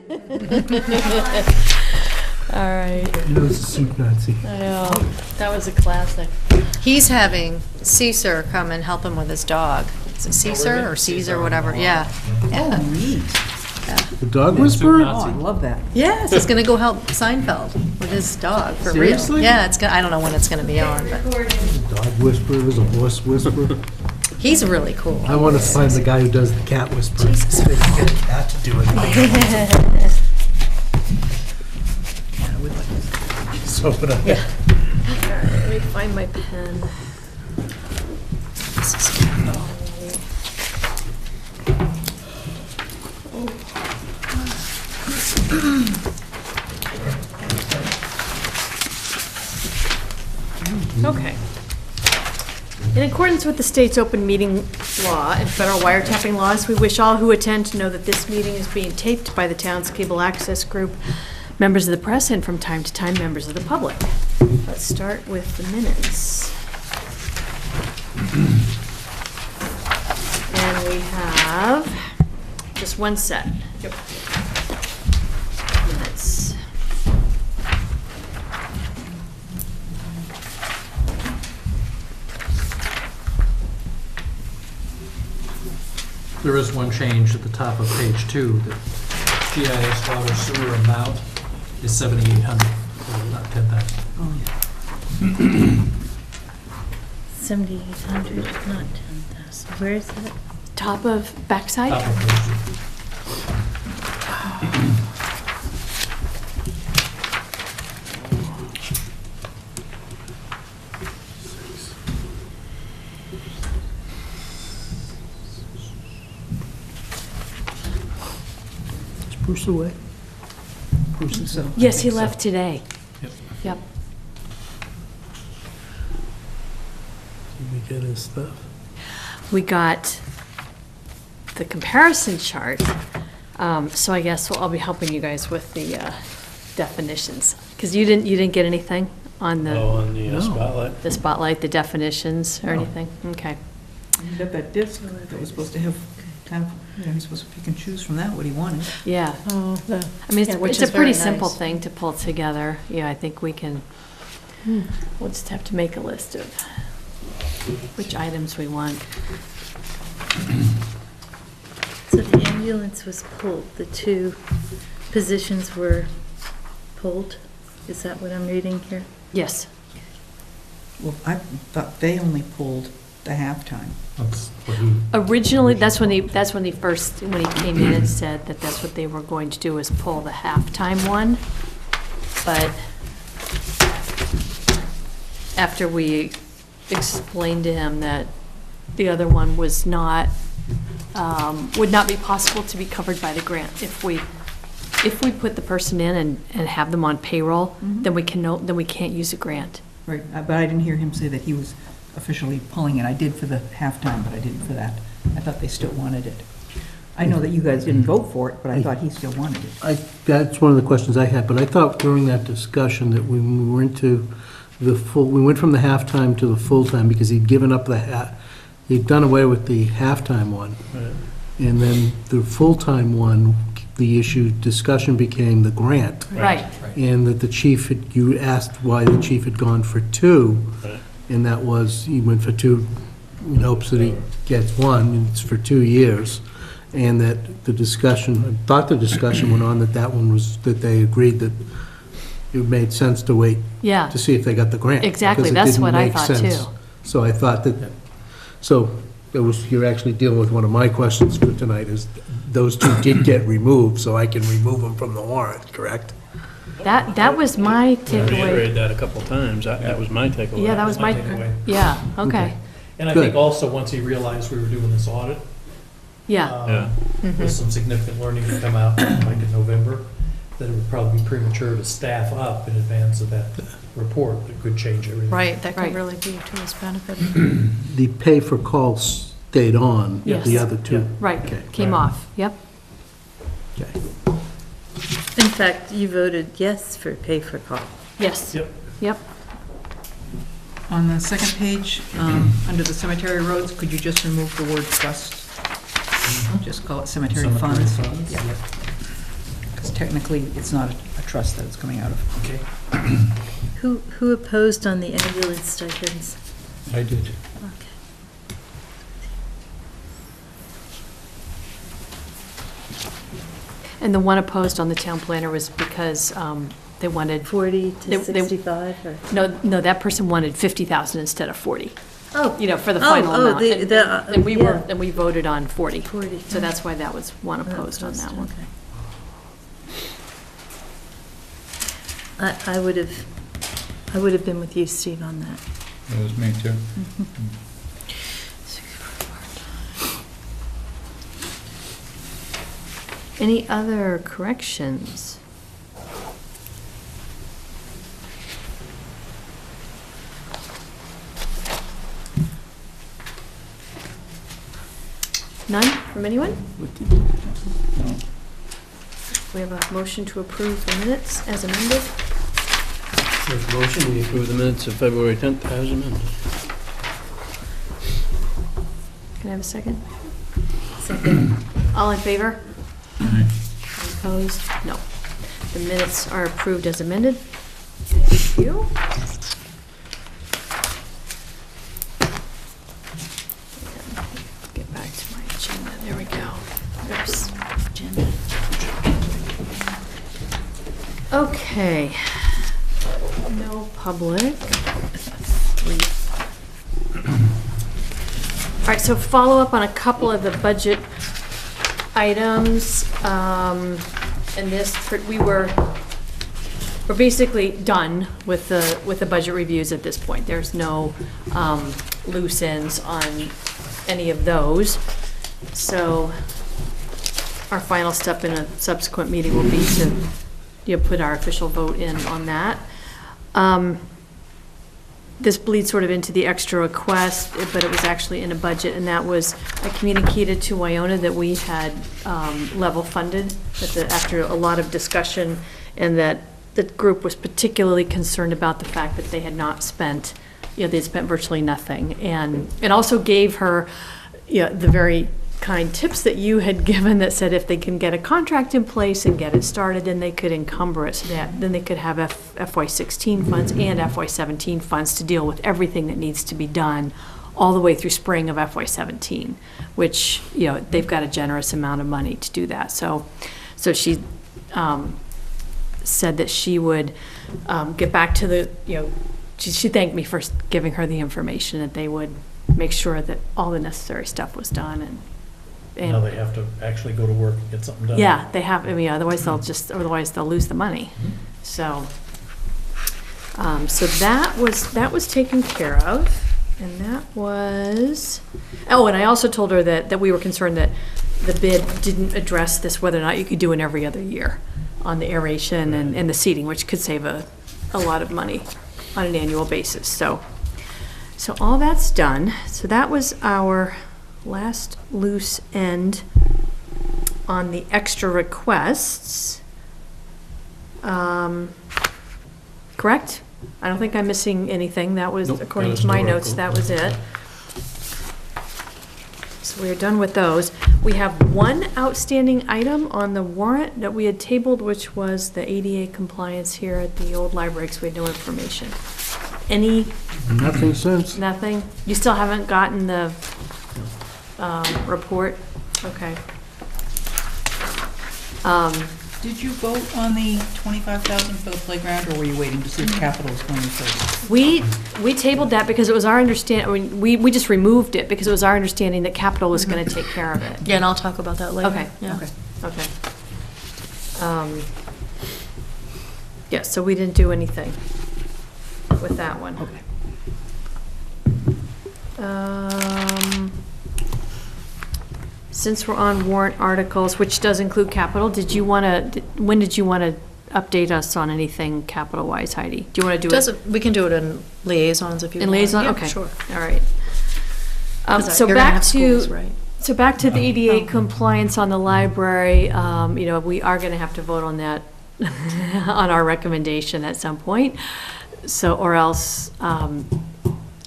All right. You know, it's a soup Nazi. I know. That was a classic. He's having Caesar come and help him with his dog. Is it Caesar or Caesar, whatever? Yeah. Oh, neat. The dog whisperer? Oh, I love that. Yes, he's gonna go help Seinfeld with his dog, for real. Seriously? Yeah, it's gonna, I don't know when it's gonna be on, but There's a dog whisperer, there's a horse whisperer. he's really cool. I want to find the guy who does the cat whisperer. So they can get a cat to do it. So would I. Yeah. All right, let me find my pen. This is good. Okay. In accordance with the state's open meeting law and federal wiretapping laws, we wish all who attend to know that this meeting is being taped by the town's cable access group, members of the press, and from time to time, members of the public. Let's start with the minutes. And we have just one set. Yep. Minutes. There is one change at the top of page 2, that GIS water sewer amount is 7,800, not 10,000. Oh, 7,800, not 10,000. Where is that? Top of backside? Top of page 2. Is Bruce away? Bruce is out. Yes, he left today. Yep. Yep. Did we get his stuff? We got the comparison chart, so I guess I'll be helping you guys with the definitions. Because you didn't get anything on on the No. spotlight. the spotlight, the definitions or No. anything? Okay. You got that disc that was supposed to have, he's supposed to pick and choose from that what he wanted. Yeah. Oh, the, I mean, Yeah, which it's a is pretty very simple nice. thing to pull together. Yeah, I think we can, we'll just have to make a list of which items we want. So the ambulance was pulled, the two positions were pulled? Is that what I'm reading here? Yes. Well, I thought they only pulled the halftime. That's what he, Originally, that's when he came in and said that that's what they were going to do, is pull the halftime one. But after we explained to him that the other one was not, would not be possible to be covered by the grant. If we put the person in and have them on payroll, then we can't use a grant. Right, but I didn't hear him say that he was officially pulling it. I did for the halftime, but I didn't for that. I thought they still wanted it. I know that you guys didn't vote for it, but I thought he still wanted it. That's one of the questions I had, but I thought during that discussion that when we went to we went from the halftime to the full-time because he'd given up he'd done away with the halftime one. Right. And then the full-time one, the discussion became the grant. Right. And that you asked why the chief had gone for two, Right. and that was, he went for two in hopes that he gets one, and it's for 2 years. And that I thought the discussion went on that one was, that they agreed that it made sense to wait Yeah. to see if they got the grant. Exactly, because it that's didn't what I make thought, sense. too. So I thought you're actually dealing with one of my questions for tonight, is those two did get removed, so I can remove them from the warrant, correct? That was my I takeaway. reiterated that a couple times. That was my takeaway. Yeah, that was my, takeaway. yeah, okay, And I Good. think also, once he realized we were doing this audit, yeah. with some significant learning to come out like in November, that it would probably be premature to staff up in advance of that report that could change everything. right, that Right. could really be to his benefit. The pay for call stayed on, Yes. the other two. Yeah. Right, Okay. came off, yep. Okay. In fact, you voted yes for pay for call. Yes. Yep. Yep. On the second page, under the cemetery roads, could you just remove the word trust? Just call it cemetery funds. Yeah. because technically, it's not a trust that it's coming out of. Okay. Who opposed on the ambulance stipends? I did. Okay. And the one opposed on the town planner was because they wanted, 40 to They- 65, or? no, that person wanted 50,000 instead of 40, Oh, you know, for the final oh, amount. And- And we yeah. we voted on 40. 40. So that's why that was one opposed on that one. Okay. I would have been with you, Steve, on that. That was me too. Any other corrections? None from anyone? We have a motion to approve the minutes as amended. Make a motion, we approve the minutes of February 10th as amended. Can I have a second? Second. All in favor? Aye. Opposed? No. The minutes are approved as amended. Thank you. Get back to my agenda. There we go. Oops. Agenda. Okay. No public. All right, so follow up on a couple of the budget items. And this, we're basically done with the budget reviews at this point. There's no loose ends on any of those. So our final step in a subsequent meeting will be to, put our official vote in on that. This bleeds sort of into the extra request, but it was actually in a budget, and that was, I communicated to Wyona that we had level funded, after a lot of discussion, and that the group was particularly concerned about the fact that they had not spent, they'd spent virtually nothing. And it also gave her, the very kind tips that you had given that said if they can get a contract in place and get it started, then they could encumber it, so that then they could have FY16 funds and FY17 funds to deal with everything that needs to be done all the way through spring of FY17, which, they've got a generous amount of money to do that. So she said that she would get back to the, she thanked me for giving her the information, that they would make sure that all the necessary stuff was done. And Now they have to actually go to work and get something done. yeah, they have, otherwise they'll lose the money. So, so that was taken care of, and that was, and I also told her that we were concerned that the bid didn't address this, whether or not you could do it every other year on the aeration and the seeding, which could save a lot of money on an annual basis. So all that's done. So that was our last loose end on the extra requests. Correct? I don't think I'm missing anything. That was, Nope, according that to was my the notes, article. that was it. So we're done with those. We have one outstanding item on the warrant that we had tabled, which was the ADA compliance here at the old library, because we had no information. Any, Nothing since. nothing? You still haven't gotten the report? Okay. Did you vote on the 25,000 for the playground, or were you waiting to see if capital was going first? We tabled that because it was our understanding, we just removed it because it was our understanding that capital was going to take care of it. Yeah, and I'll talk about that later. Okay. Yeah. Okay. Okay. Yeah, so we didn't do anything with that one. Okay. Since we're on warrant articles, which does include capital, when did you want to update us on anything capital-wise, Heidi? Do you want to do it? We can do it in liaisons if you want. In liaison, Yeah, okay. Sure. All right. So You're gonna back have schools, to, right? so back to the ADA compliance on the library, we are going to have to vote on that, on our recommendation at some point. So, or else,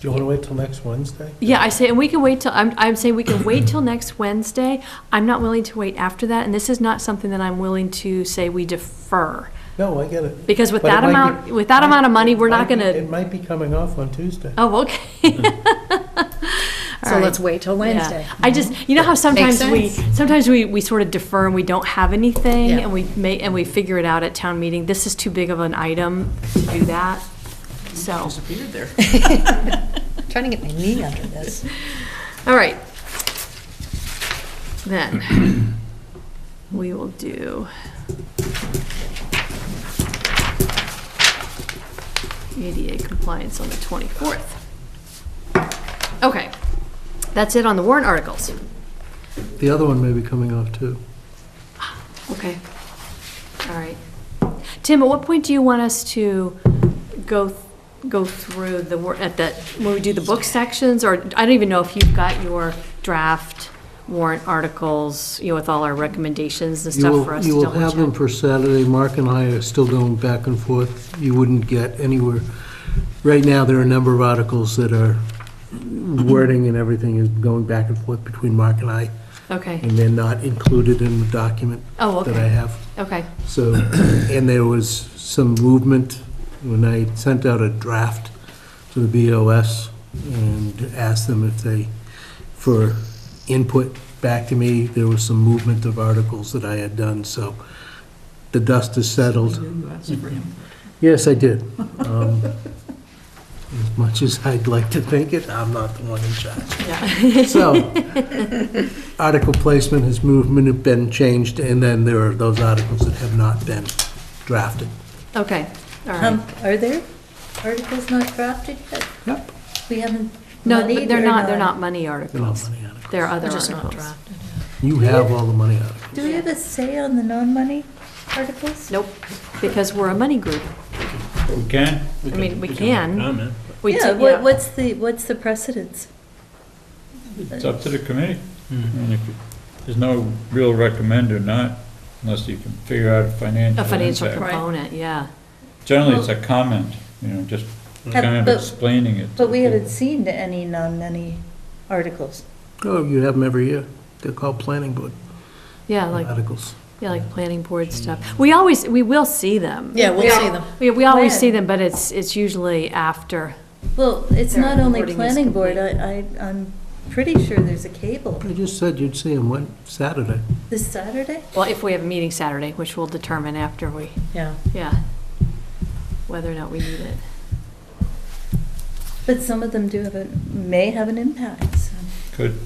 Do you want to wait till next Wednesday? Yeah, I say, and we can wait till, I'm saying we can wait till next Wednesday. I'm not willing to wait after that, and this is not something that I'm willing to say we defer. No, I get it. Because with But it that might amount, be- with that amount of money, we're not It gonna, might be coming off on Tuesday. oh, okay. So let's wait till Wednesday. Yeah. I just, you know how sometimes sense. we sort of defer and we don't have anything, Yeah. and we figure it out at town meeting. This is too big of an item to do that, so. Disappeared there. Trying to get my knee under this. All right. Then, we will do ADA compliance on the 24th. Okay, that's it on the warrant articles. The other one may be coming off too. Okay, all right. Tim, at what point do you want us to go through the, when we do the book sections, or I don't even know if you've got your draft warrant articles, with all our recommendations and stuff for us to You will double have them check? for Saturday. Mark and I are still going back and forth. You wouldn't get anywhere. Right now, there are a number of articles that are wording and everything is going back and forth between Mark and I, Okay, and they're not included in the document oh, that I okay, have. okay, So, and there was some movement when I sent out a draft to the BOS and asked them if they, for input back to me, there was some movement of articles that I had done, so the dust is settled. You asked for him. Yes, I did. As much as I'd like to think it, I'm not the one in charge. yeah. So, article placement has been changed, and then there are those articles that have not been drafted. Okay, all right. Are there articles not drafted yet? Yep. We haven't No, moneyed but they're or not money They're not articles. money articles. They're other They're just not articles. drafted. You have all the money articles. Do we have a say on the non-money articles? Nope, because we're a money group. We can? I mean, we can. Comment. We Yeah, do- what's the precedence? It's up to the committee. I Mm-hmm. mean, there's no real recommend or not, unless you can figure out a financial A financial impact. component, yeah. Generally, it's a comment, just kind of but- explaining it. But we haven't seen any non-money articles. Oh, you have them every year. They're called planning board Yeah, like articles. planning board stuff. We will see them. Yeah, we'll see them. We always When? see them, but it's usually after. Well, it's Their not only wording is planning board, complete. I'm pretty sure there's a cable. I just said you'd see them one Saturday. This Saturday? Well, if we have a meeting Saturday, which we'll determine after we, Yeah. yeah, whether or not we need it. But some of them may have an impact, so. Could.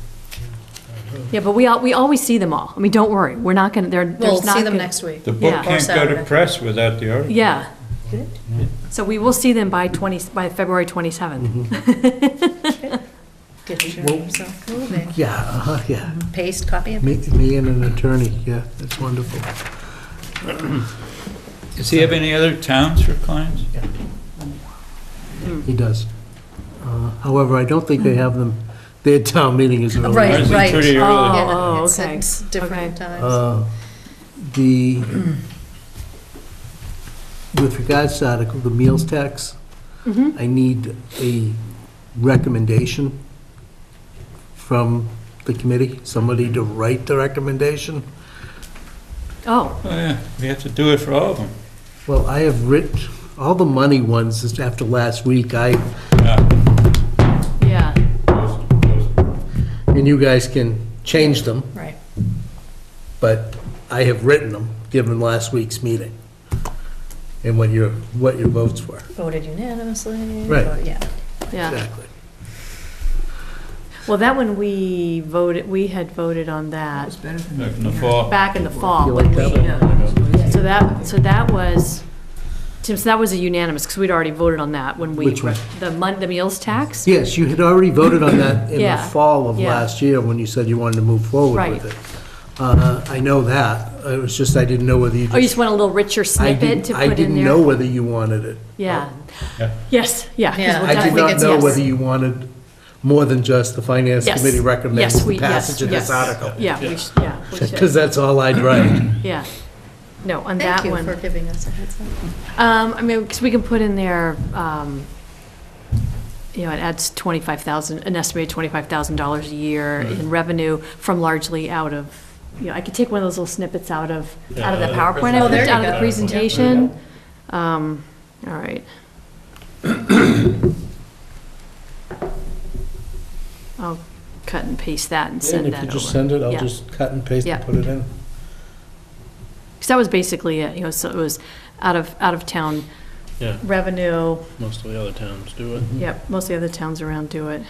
Yeah, but we always see them all. I mean, don't worry, we're not gonna, We'll there's not see them gonna- next week. The book Yeah. Or can't go Saturday. to press without the article. Yeah, Good. so we will see them by February 27th. Get yourself moving. Yeah, yeah. Paste, copy, and paste. Me and an attorney, yeah, that's wonderful. Does he have any other towns for clients? He does. However, I don't think they have them, their town meeting is early. Right, Ours is right. pretty early. Oh, Yeah, it's okay. at different Okay. times. The, with regards to article, the meals tax, Mhm. I need a recommendation from the committee, somebody to write the recommendation. Oh, Oh, yeah, we have to do it for all of them. Well, I have written, all the money ones, just after last week, Yeah. yeah, and you guys can change them, Right. but I have written them, given last week's meeting, and what your votes were. Voted unanimously. Right. Yeah. yeah. Exactly. Well, that one we had voted on That was that better than. Back in the fall. back in the fall. You when like we- that one? So that was, Tim, so that was a unanimous, because we'd already voted on that when we, Which one? the meals tax? Yes, you had already voted on that in the Yeah, fall of yeah. last year, when you said you wanted to move forward Right. with it. I know that, it was just I didn't know whether you Oh, you just. just want a little richer snippet to put in there? I didn't know whether you wanted it. Yeah. Yeah. Yes, yeah. 'cause Yeah. we'll I did definitely not get- know yes. whether you wanted more than just the finance Yes. committee recommends Yes, the passage of this yes. article. Yeah, we should, we Because should, that's all I'd write. yeah. No, on Thank that you one. for giving us a heads up. I mean, because we can put in there, it adds 25,000, an estimated $25,000 a year in revenue from largely out of, I could take one of those little snippets out of the PowerPoint, Oh, there you out of the go. presentation. All right. I'll cut and paste that and And send if that you over. just send it, I'll Yeah. just cut and paste Yeah. and put it in. Because that was basically it, so it was out of town Yeah, revenue. most of the other towns do it. Yep, most of the other towns around do it.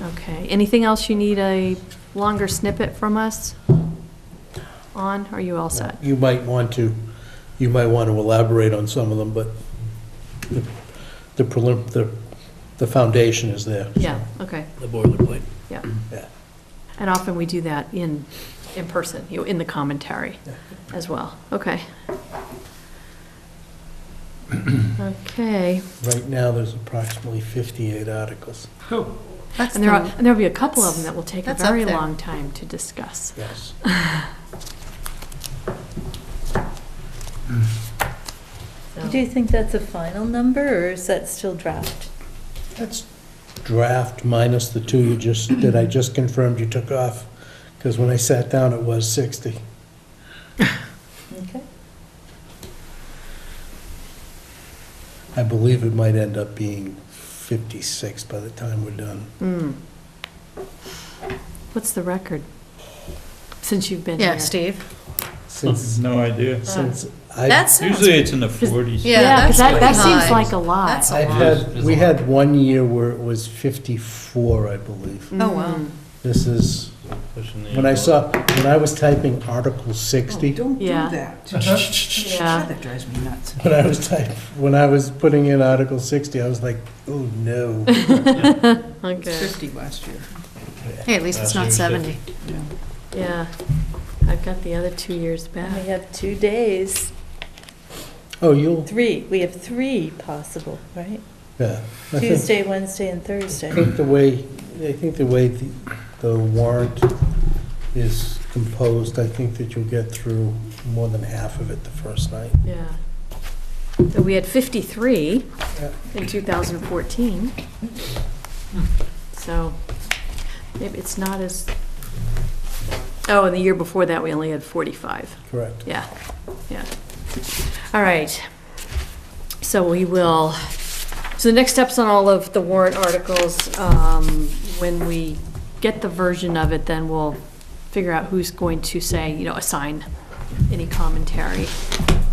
Okay, anything else you need a longer snippet from us on? Are you all set? You might want to elaborate on some of them, but the foundation is there. Yeah, okay, The boilerplate. yeah. Yeah. And often we do that in person, in the commentary as well. Okay. Okay, Right now, there's approximately 58 articles. That's and there'll be a couple of them that will take a That's up very there. long time to discuss. Yes. So- Do you think that's a final number, or is that still draft? That's draft minus the two that I just confirmed you took off, because when I sat down, it was 60. Okay. I believe it might end up being 56 by the time we're done. What's the record? Since you've been here? Yeah, Steve. Since, No idea. since I, That's, Usually it's in the 40s. Yeah, Yeah, because that's that pretty seems high. like a lot. That's a I've lot. we had one year where it was 54, I believe. Oh, wow. This is, Pushing the when I envelope. when I was typing Article Oh, 60, don't do Yeah. that. Yeah. That drives me nuts. when I was putting in Article 60, I was like, oh, no. It's Okay, 50 last year. Hey, at least it's not 70. yeah. I've got the other 2 years And we back. have 2 days, Oh, you'll, 3, we have 3 possible, right? yeah. I think- Tuesday, Wednesday, and I Thursday. think the way the warrant is composed, I think that you'll get through more than half of it the first night. Yeah. So we had 53 Yeah. in 2014. So maybe it's not as, oh, and the year before that, we only had 45. Correct. Yeah, yeah. All right. So we will, so the next steps on all of the warrant articles, when we get the version of it, then we'll figure out who's going to say, assign any commentary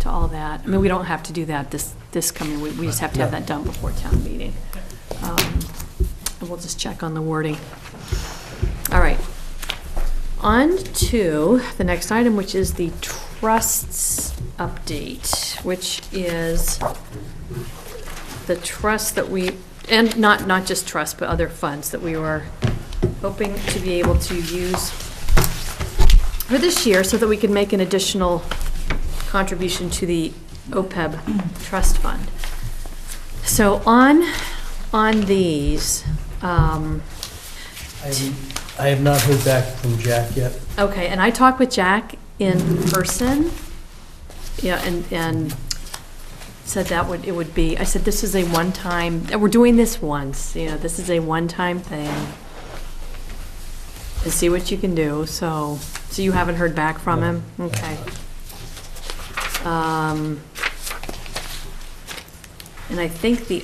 to all that. I mean, we don't have to do that this coming week. We just have to have that done before town meeting. And we'll just check on the wording. All right. On to the next item, which is the trusts update, which is the trust that we, and not just trust, but other funds that we were hoping to be able to use for this year so that we could make an additional contribution to the OPEB trust fund. So on these, I have not heard back from Jack yet. okay, and I talked with Jack in person, and said it would be, I said, this is a one-time, we're doing this once, this is a one-time thing. And see what you can do, so you haven't heard back from him? Okay. And I think the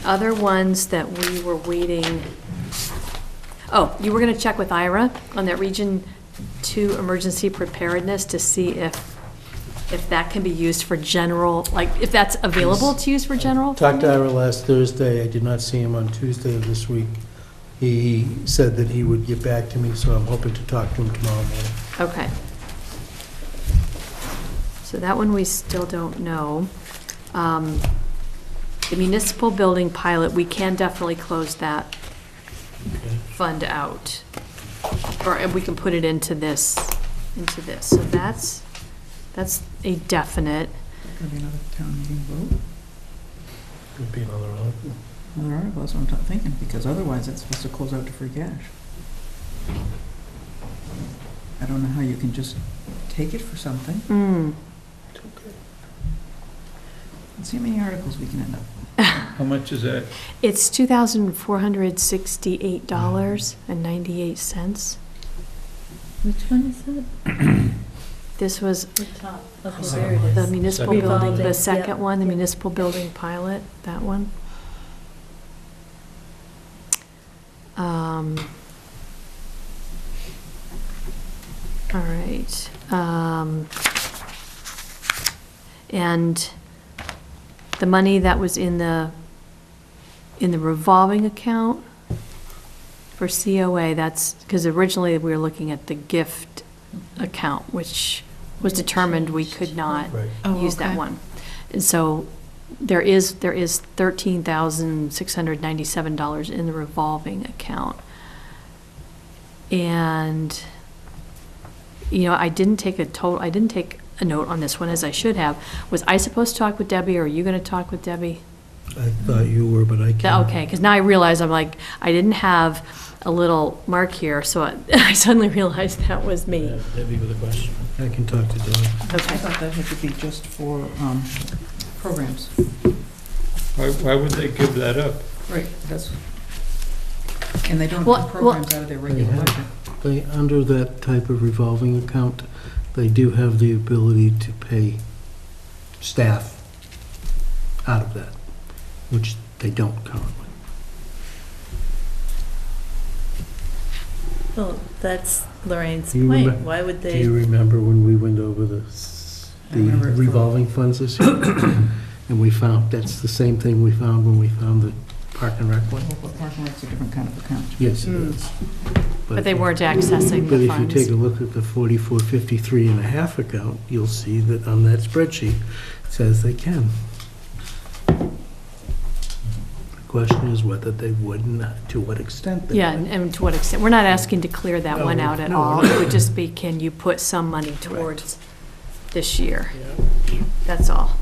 other ones that we were waiting, oh, you were gonna check with Ira on that Region 2 emergency preparedness to see if that can be used for general, like, if that's available to use for general Talked to funding? Ira last Thursday. I did not see him on Tuesday of this week. He said that he would get back to me, so I'm hoping to talk to him tomorrow morning. Okay. So that one we still don't know. The municipal building pilot, we can definitely close that fund out. And we can put it into this. So that's a definite. Could be another town meeting vote. Could be another article. Another article, that's what I'm thinking, because otherwise it's supposed to close out to free cash. I don't know how you can just take it for something. Let's see how many articles we can end up with. How much is that? It's $2,468.98. Which one is that? This was The top. Okay, there it the is. municipal building, the Revolving, second yeah, one, the yeah. municipal building pilot, that one. All right. And the money that was in the revolving account for COA, that's, because originally we were looking at the gift account, which was determined we could not Right. use that one. And so there is $13,697 in the revolving account. And, you know, I didn't take a note on this one, as I should have. Was I supposed to talk with Debbie, or are you going to talk with Debbie? I thought you were, but I can't. Okay, because now I realize, I'm like, I didn't have a little mark here, so I suddenly realized that was me. Debbie with a question. I can talk to Dawn. I Okay. thought that had to be just for programs. Why would they give that up? Right, that's, and they don't Well- have programs out of their regular They have- budget. They, under that type of revolving account, they do have the ability to pay staff out of that, which they don't currently. Well, that's Lorraine's You point. remem- Why would Do they? you remember when we went over the I remember it revolving funds this year? And we found, that's the same thing we found when we found the Park and Rec one? Well, Park and Rec's a different kind of account. Yes, it Mm. is. But they weren't accessing But the if you funds. take a look at the 4453 and a half account, you'll see that on that spreadsheet, it says they can. The question is whether they would not, to what extent they would. Yeah, and to what extent? We're not asking to clear that one No, out at no, all. no. It would just be, can you put some money towards this year? That's all.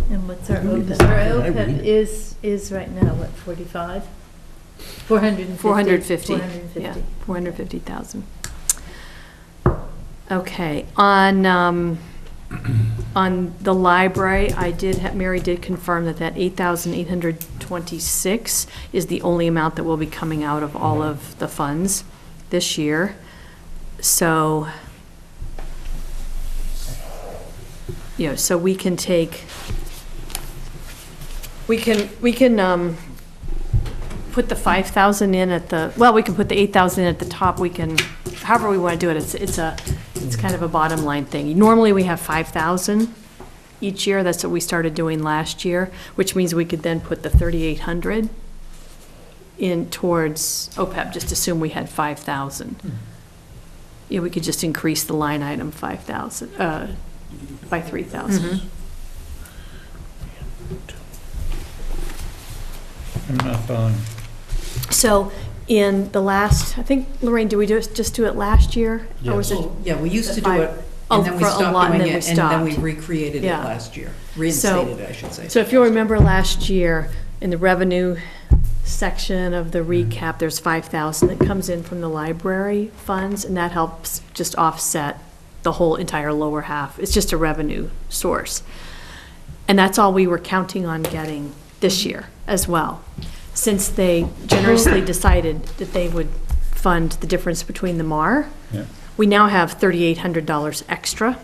And what's our I read OPEB? that. Our I read OPEB it. is right now, what, 45? 450? 450, yeah, 450,000. Okay, on the library, Mary did confirm that 8,826 is the only amount that will be coming out of all of the funds this year. So, you know, so we can take, we can put the 5,000 in at the, well, we can put the 8,000 in at the top, we can, however we want to do it, it's kind of a bottom line thing. Normally, we have 5,000 each year, that's what we started doing last year, which means we could then put the 3,800 in towards OPEB, just assume we had 5,000. Yeah, we could just increase the line item 5,000, by 3,000. I'm not following. So in the last, I think, Lorraine, did we just do it last year? Or was it? Yeah, we used to do Five- it, Oh, and then we for a stopped lot, and doing then it, we and then we stopped. recreated it Yeah. last year. Reinstated it, I should say. So if you'll remember last year, in the revenue section of the recap, there's 5,000 that comes in from the library funds, and that helps just offset the whole entire lower half. It's just a revenue source. And that's all we were counting on getting this year as well. Since they generously decided that they would fund the difference between the MAR, Yeah. we now have $3,800 extra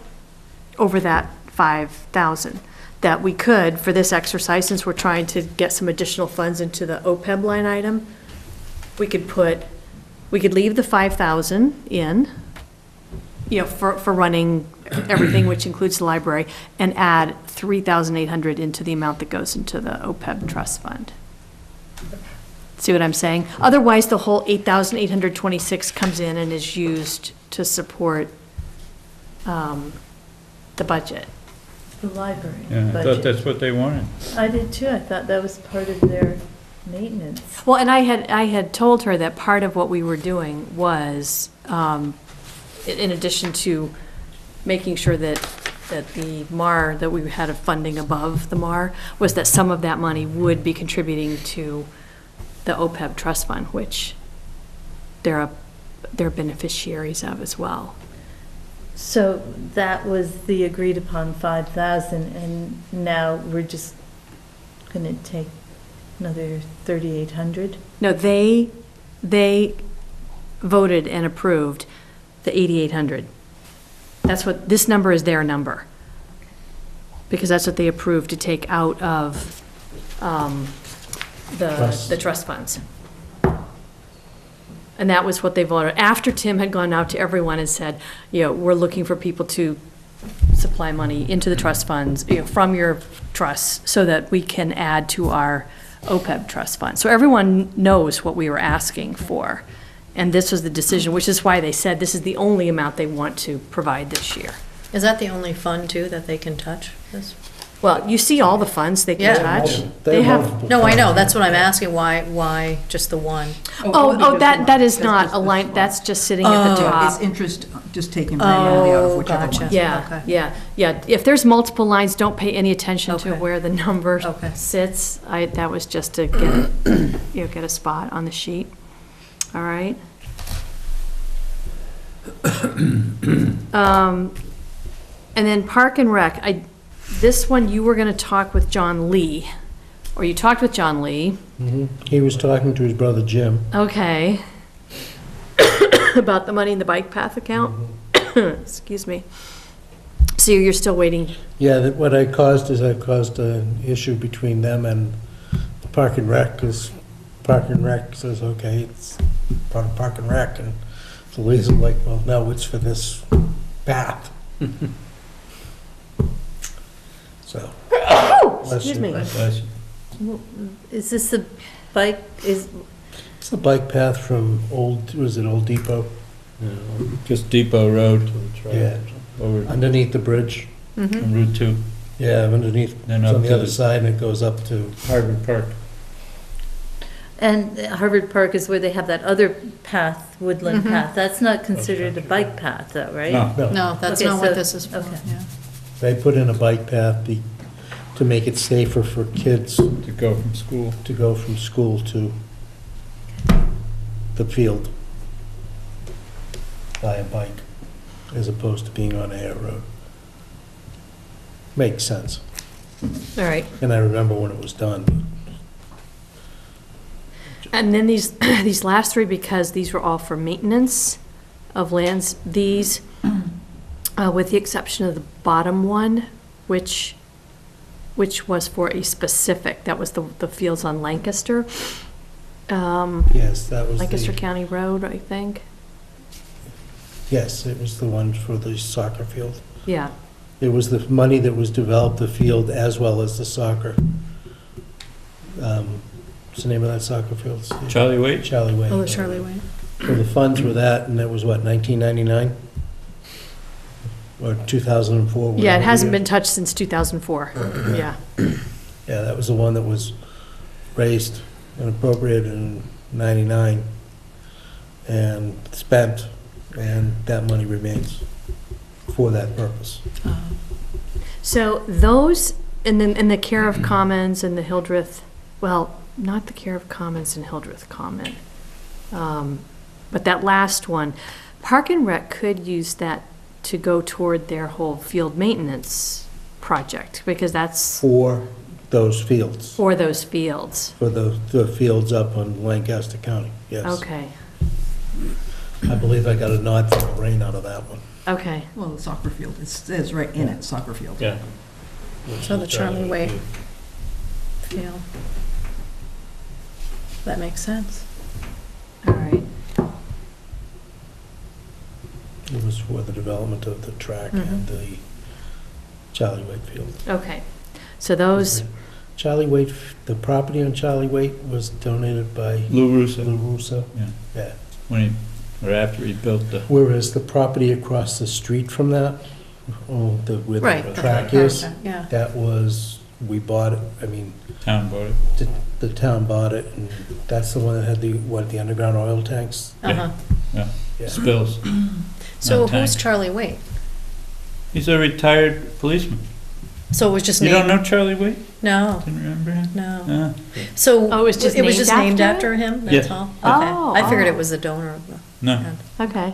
over that 5,000 that we could, for this exercise, since we're trying to get some additional funds into the OPEB line item, we could leave the 5,000 in, you know, for running everything, which includes the library, and add 3,800 into the amount that goes into the OPEB trust fund. See what I'm saying? Otherwise, the whole 8,826 comes in and is used to support the budget. The library Yeah, I thought budget. that's what they wanted. I did too. I thought that was part of their maintenance. Well, and I had told her that part of what we were doing was, in addition to making sure that the MAR, that we had a funding above the MAR, was that some of that money would be contributing to the OPEB trust fund, which they're beneficiaries of as well. So that was the agreed upon 5,000, and now we're just gonna take another 3,800? No, they voted and approved the 8,800. That's what, this number is their number. Because that's what they approved to take out of Trust. the trust funds. And that was what they voted, after Tim had gone out to everyone and said, you know, we're looking for people to supply money into the trust funds, you know, from your trusts, so that we can add to our OPEB trust fund. So everyone knows what we were asking for. And this was the decision, which is why they said this is the only amount they want to provide this year. Is that the only fund, too, that they can touch? This? Well, you see all the funds they can Yeah. touch. They have, multiple No, I know, funds. that's what I'm asking, why just the one? that is not a line, that's just sitting at the top. It's interest just taken primarily out of Oh, whichever gotcha. one. Yeah, Okay. yeah. If there's multiple lines, don't pay any attention to Okay. where the number Okay. sits. That was just to get, get a spot on the sheet. All right? And then Park and Rec, this one, you were gonna talk with John Lee, or you talked with John Lee. He was talking to his brother Jim. Okay. About the money in the bike path account? Excuse me. So you're still waiting? Yeah, what I caused is I caused an issue between them and Park and Rec, because Park and Rec says, okay, it's part of Park and Rec, and the Lee's like, well, no, it's for this path. So. Excuse me. Bless you. Is this the bike, It's the bike path from was it Old Depot? Just Depot Road Yeah, over underneath the bridge. Mhm. on Route 2, Yeah, underneath, it's then up on the to other side, and it goes up to, Harvard Park. and Harvard Park is where they have that other path, woodland Mhm. path. That's not considered a bike path though, right? No, no, No, that's Okay, not what so- this is for, okay. yeah. they put in a bike path to make it safer for kids to go from school. to go from school to the field by a bike, as opposed to being on a air road. Makes sense. All right. And I remember when it was done. And then these, these last three, because these were all for maintenance of lands, these, with the exception of the bottom one, which was for a specific, that was the fields on Lancaster. Yes, that was Lancaster the, County Road, I think. yes, it was the one for the soccer field. Yeah, It was the money that was developed the field as well as the soccer. What's the name of that soccer field? Charlie Waite? Charlie Way. Oh, the Charlie Way. So the funds were that, and that was what, 1999? Or 2004? yeah, it whatever hasn't year. been touched since 2004, yeah. Yeah, that was the one that was raised and appropriated in 99 and spent, and that money remains for that purpose. So those, and then, and the Care of Commons and the Hildreth, well, not the Care of Commons and Hildreth Common, but that last one, Park and Rec could use that to go toward their whole field maintenance project, because that's For those fields, for those fields. for the fields up on Lancaster County, yes. Okay, I believe I got a nod from Lorraine out of that one. okay. Well, the soccer field, it says right in it, soccer field. Yeah. So the Charlie Way field. That makes sense. All right. It was for the development of the track and the Charlie Waite Field. Okay. So those, Charlie Waite, the property on Charlie Waite was donated by Lou Russo, Lou Russo. Yeah. Yeah. when he, or after he built the, Whereas the property across the street from that, where Right. the track is, Yeah. that was, we bought it, I mean, town bought it. the town bought it, and that's the one that had the underground oil tanks? Uh-huh. Yeah. Spills. So Not who's tank. Charlie Waite? He's a retired policeman. So it was just You named? don't know Charlie Waite? No, Didn't remember him? no. Uh, So Oh, it was just named named after after him? That's Yeah. all? Oh, Okay. I figured oh. it was the donor of the. no. okay.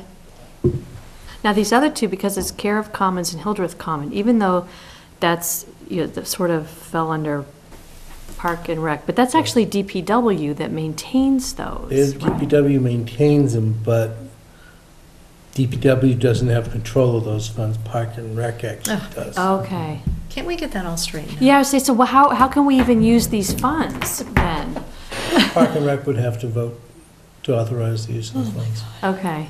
Now, these other two, because it's Care of Commons and Hildreth Common, even though that's, that sort of fell under Park and Rec, but that's actually DPW that maintains those. DPW maintains them, but DPW doesn't have control of those funds. Park and Rec actually does. Okay. Can't we get that all straightened out? Yeah, I would say, so how can we even use these funds then? Park and Rec would have to vote to authorize the use of those funds. Okay.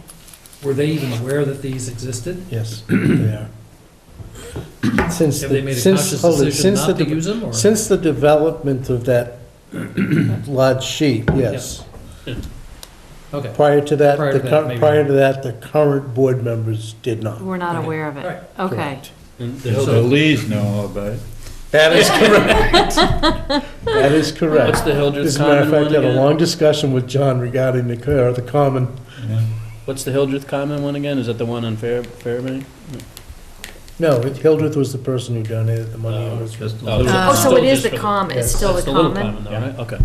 Were they even aware that these existed? Yes, they are. Since Have the- they made a since- conscious hold it, decision since not the to use them, or? Since the development of that large sheet, yes. Okay, Prior to that, Prior to that, maybe. prior to that, the current board members did not. We're not Okay. aware of it. Right. Okay. Correct. And the The Hildreth, Lees know all about it. That is correct. That is correct. what's the Hildreth As a matter of Common fact, one I had a again? long discussion with John regarding the common. Yeah. What's the Hildreth Common one again? Is that the one on Fairbank? No, Hildreth was the person who donated the money. Oh, It was Just a Oh, little- Oh, so Still it is just the for the- common, it's yes. still the That's the little common? though, right? Okay.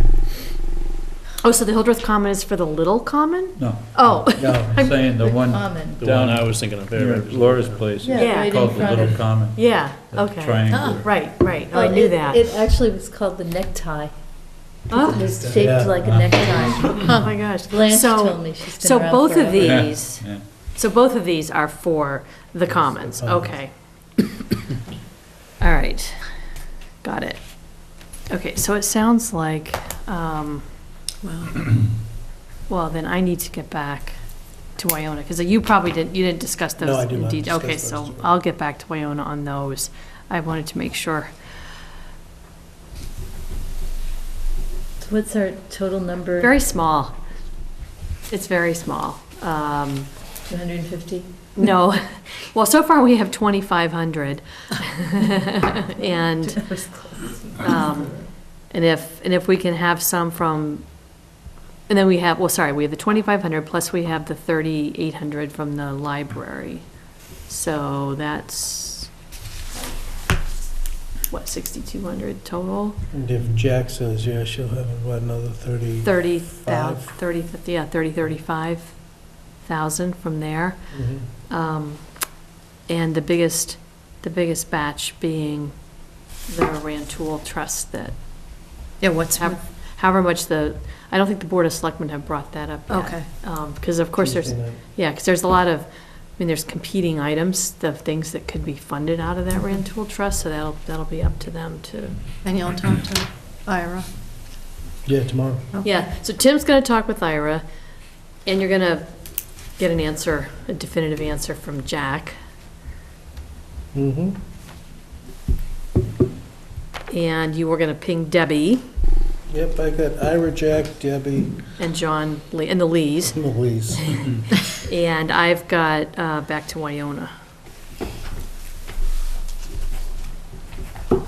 Oh, so the Hildreth Common is for the little common? No, Oh, No, I'm saying the one Common. The Down one I was thinking of near Fairbank. Laura's place, Yeah, Yeah. right in called the front Little of. Common. yeah, the okay. Triangle. Right, right, oh, I Oh, knew it- that. It actually was called the necktie. Oh, It was Yeah. shaped like a necktie. oh my gosh. Blanche So- told me, she's been So around both of forever. these, Yeah. so both of these are for the commons, commons. okay. All right, got it. Okay, so it sounds like, well, then I need to get back to Iona, because you probably didn't discuss those No, I did in not detail. discuss Okay, those so two. I'll get back to Iona on those. I wanted to make sure. So what's our total number? Very small. It's very small. 250? No, well, so far we have 2,500. And, and if we can have some from, and then we have, well, sorry, we have the 2,500 plus we have the 3,800 from the library. So that's, what, 6,200 total? and if Jack says, yeah, she'll have, what, another 30? 35,000 from there. Mhm. And the biggest batch being the Rantoul Trust that, Yeah, what's, however much I don't think the Board of Selectmen have brought that up yet. Okay. Because of course there's, Tuesday night. yeah, because there's a lot of, there's competing items, the things that could be funded out of that Rantoul Trust, so that'll be up to them to. and you'll talk to Ira? Yeah, tomorrow. Yeah, so Tim's gonna talk with Ira, and you're gonna get an answer, a definitive answer from Jack. Mm-hmm. And you were gonna ping Debbie Yep, I got Ira, Jack, Debbie, and John Lee, and the Lees, and Louise. and I've got, back to Wyona. All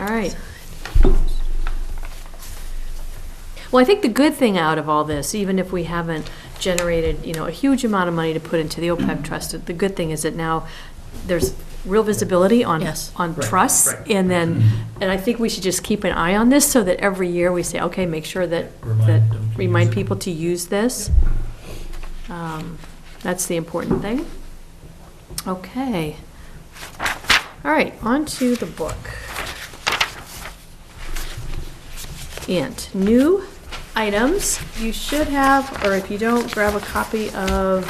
right. Well, I think the good thing out of all this, even if we haven't generated, a huge amount of money to put into the OPEB trust, the good thing is that now there's real visibility on, Yes. on Right, trusts. right. And then, and I think we should just keep an eye on this so that every year we say, okay, make sure that, Remind them to remind use it. people to use this. That's the important thing. Okay. All right, on to the book. And new items, you should have, or if you don't, grab a copy of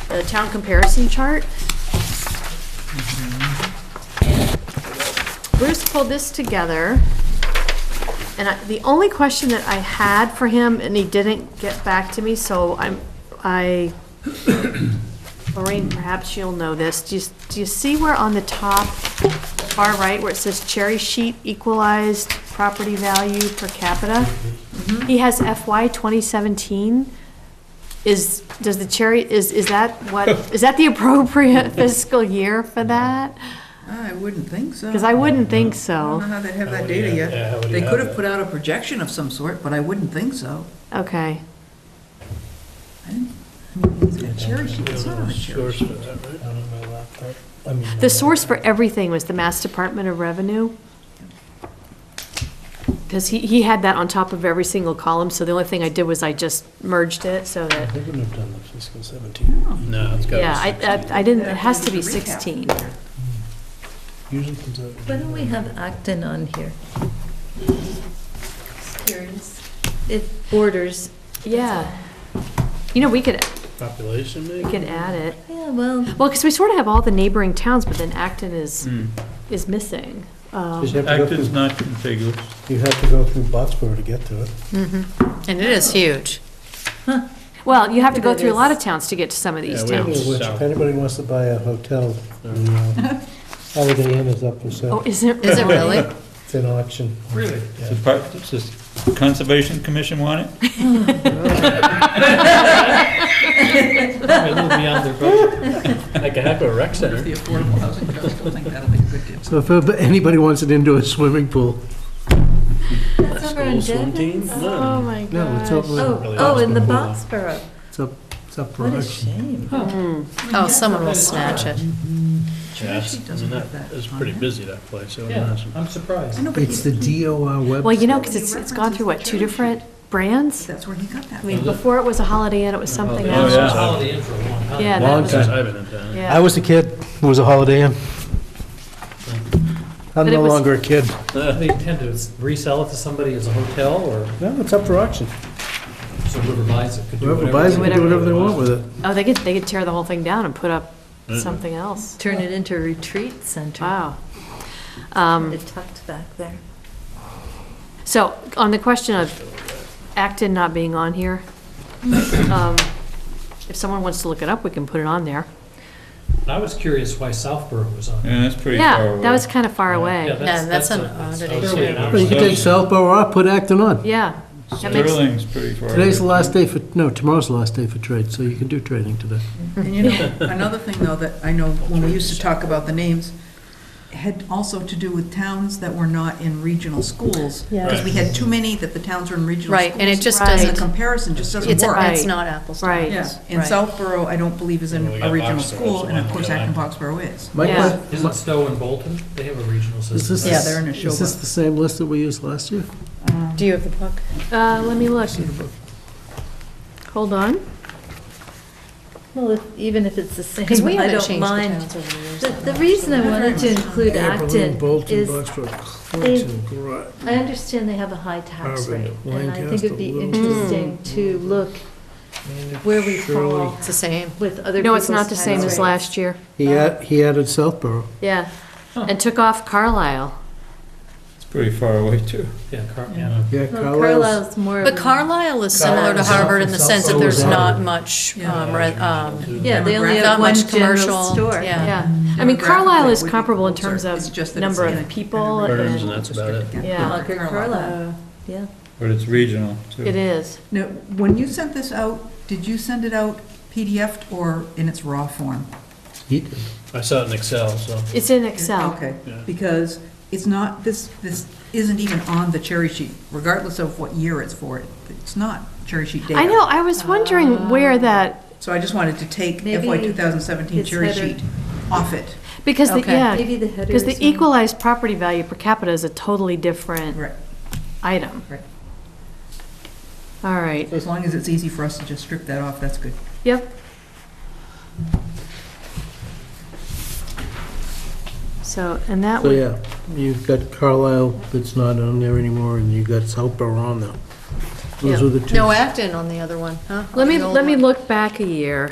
the town comparison chart. Bruce pulled this together, and the only question that I had for him, and he didn't get back to me, so Lorraine, perhaps you'll know this. Do you see where on the top, far right, where it says cherry sheet equalized property value per capita? He has FY 2017. Is that the appropriate fiscal year for that? I wouldn't think so. Because I wouldn't think I don't so. know how they have How that would you data have- yet. yeah, how would you They have could have that? put out a projection of some sort, but I wouldn't think so. Okay. It's got a cherry sheet, it's not on a cherry Source sheet. for that, right? Down on my laptop. I mean, The source for everything was the Mass Department of Revenue. because he had that on top of every single column, so the only thing I did was I just merged it so that, They wouldn't have done the fiscal 17. No, it's got to be yeah, I didn't, it has to be 16. Usually comes out. Why don't we have Acton on here? Just curious. It borders. Yeah. You know, we could population, maybe? add it. Yeah, well, Well, because we sort of have all the neighboring towns, but then Acton is Hmm. missing. Because you have to go Acton's through- not contiguous. You have to go through Boxborough to get to it. And it is huge. Well, you have to go It through a lot of is. towns to get to some of these Yeah, we have towns. Which, if anybody wants to buy a hotel, the Holiday Inn is up for Oh, sale. is it? Is it really? It's an auction. Really? Does the Conservation Commission want it? Probably a little beyond their budget. Like a heck of a rec What center. if the Affordable Housing Trust will think that'll be a good deal? So if anybody wants it into a swimming pool, that's over in School swim Devon. team? Oh, my no, it's gosh. over, Oh, in the Boxborough. it's up for What a auction. shame. Oh, someone will snatch it. Yeah, She doesn't have that it's on pretty it. busy, that place, I would Yeah, imagine. I'm surprised. I know, but It's the DOR website. Well, you know, because it's gone through, what, two different brands? that's where he got that. I mean, before it was a Holiday Inn, it was something It Oh, was else. yeah. a Holiday Inn for a long time. Yeah, that Long was, time. Since I've been in town. yeah. I was a kid, it was a Holiday Inn. I'm But it no was- longer a kid. They tend to resell it to somebody as a hotel, or No, it's up for auction. so whoever buys it could do Whoever whatever. buys it can do whatever they want with it. Oh, they could tear the whole thing down and put up something else. Turn it into a retreat center. Wow. It tucked back there. So, on the question of Acton not being on here, if someone wants to look it up, we can put it on there. I was curious why Southborough was on. Yeah, that's pretty far away. Yeah, that was kind of far away. Yeah, that's an that's oddity, fairly too. an Well, you can take Southborough off, put Acton on. Yeah. That makes- Sterling's pretty far away. Today's the last day for, no, tomorrow's the last day for trade, so you can do trading today. And you know, another thing though, that I know when we used to talk about the names, had also to do with towns that were not in regional schools. Yeah. Because we had too many that the towns were in regional schools. Right, and it just Right. And the doesn't, comparison just doesn't it's work. Right. not apples to Right. Yeah, and Right. Southborough, I don't believe is in Well, we a got regional Boxborough, school, so and of one course we Acton like. Boxborough is. My Yeah. que- Isn't Stowe and Bolton? They have a regional Is system. this, Yeah, they're in a is this showboat. the same list that we used last year? Do you have the book? Let me look. Hold on. Well, even if it's the same, Because we I haven't don't changed the mind. towns over the years. The reason I wanted to include Acton Bolton, is, Boxborough, Clinton, Groton. I understand they have a high tax Harvard, rate, and I think Lancaster, it'd be Littleton. interesting to look where we fall It's the same. with other No, people's it's not the tax same as rates. last year. He added Southborough. Yeah. And took off Carlisle. It's pretty far away too. Yeah, Yeah, Well, Carlisle's, Carlisle's more of But a- Carlisle is similar to Carlisle's Harvard in the South- sense that South- there's South- not much, Yeah, they only Not have one much general commercial, store. yeah. Yeah. I mean, Demographically, Carlisle is it would be comparable in closer. terms It's of just that number it's of in a- people in a Burns, and, and that's about it. yeah, Concord, Carlisle, yeah. But it's regional too. it is. Now, when you sent this out, did you send it out PDF'd or in its raw form? he did. I saw it in Excel, so. It's in Excel. Okay, Yeah. because it's not, this isn't even on the cherry sheet, regardless of what year it's for. It's not cherry sheet data. I know, I was wondering where that, So I just wanted to take Maybe FY 2017 it's cherry header. sheet off it. because the, Okay. yeah, Maybe the header because is the wrong. equalized property value per capita is a totally different Right. item. Right. All right, So as long as it's easy for us to just strip that off, that's good. yep. So, and that So, would, yeah, you've got Carlisle that's not on there anymore, and you've got Southborough on there. Those Yeah. are the two. No Acton on the other one, huh? let me, The old let me one. look back a year.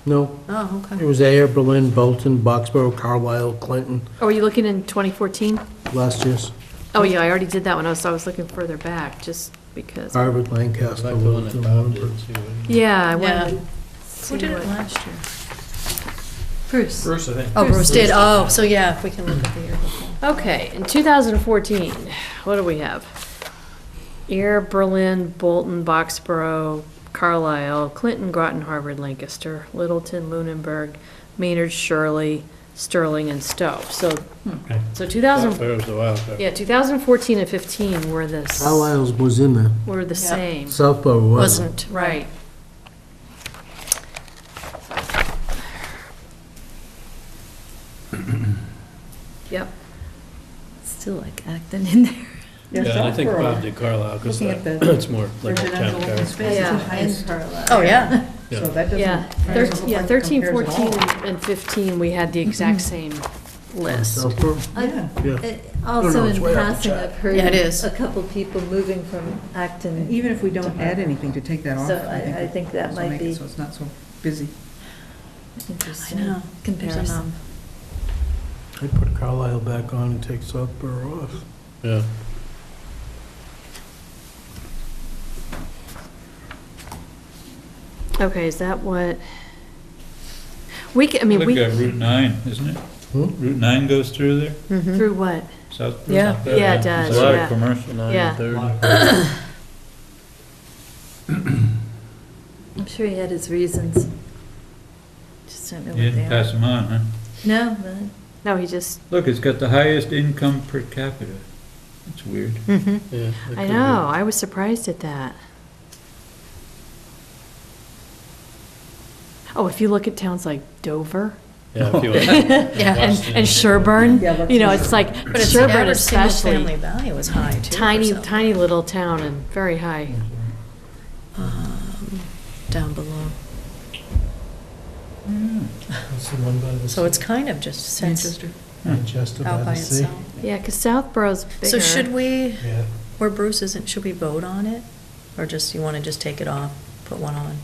No, Oh, okay. it was Ayer, Berlin, Bolton, Boxborough, Carlisle, Clinton, Oh, were you looking in 2014? last year's, Oh, yeah, I already did that one, so I was looking further back, just because. Harvard, Lancaster, Like the one that Littleton, Bob did, Lunenburg. too. Yeah, I Yeah. wanted to Who see did it what. last year? Bruce. Bruce, I think. Oh, Bruce did, oh, so yeah, if we can look at the year before. Okay, in 2014, what do we have? Air, Berlin, Bolton, Boxborough, Carlisle, Clinton, Groton, Harvard, Lancaster, Littleton, Lunenburg, Maynard, Shirley, Sterling, and Stowe. So, Okay. so 2000, Southborough was the wild card. yeah, 2014 and 15 were Carlisle's was in there. were the same. Southborough wasn't. Wasn't, Right. Yep. Still like Acton in there. Yeah, and I think Southborough, Bob did Carlisle, because Looking at the it's more like a residential town open car. space, it's the highest. Oh, yeah. Yeah. So that Yeah, doesn't look yeah, like it 13, compares at 14, all. and 15, we had the exact same list. Southborough? Yeah. Yeah. Also, it's in way up the passing, chart. I've heard Yeah, it is. a couple people moving from Acton. Even if we don't add anything to take that off. So I think that this will might make it be so it's not so busy. interesting I know. comparison. I'd put Carlisle back on and take Southborough off. Yeah. Okay, is that what? I mean, Look we, at Route 9, isn't it? Hmm? Route 9 goes through there, through what? South. Yeah. Yeah, it does, There's a lot yeah. of commercial. 9 Yeah. and 30. I'm sure he had his reasons. Just don't know You what they didn't pass are. them on, huh? No, No, he just, Look, it's got the highest income per capita. That's weird. Yeah, that I could be. know, I was surprised at that. Oh, if you look at towns like Dover Yeah, if you Yeah. and Sherburne, Yeah, that's you know, right. it's like But it's the Sherburne average single-family especially, value is high, too. tiny, so, tiny little town and very high. Down below. That's the one by the So it's kind of just since Manchester. Manchester out by itself. Yeah, because Southborough's bigger. So should we, Yeah. where Bruce isn't, should we vote on it? Or just, you want to just take it off, put one on?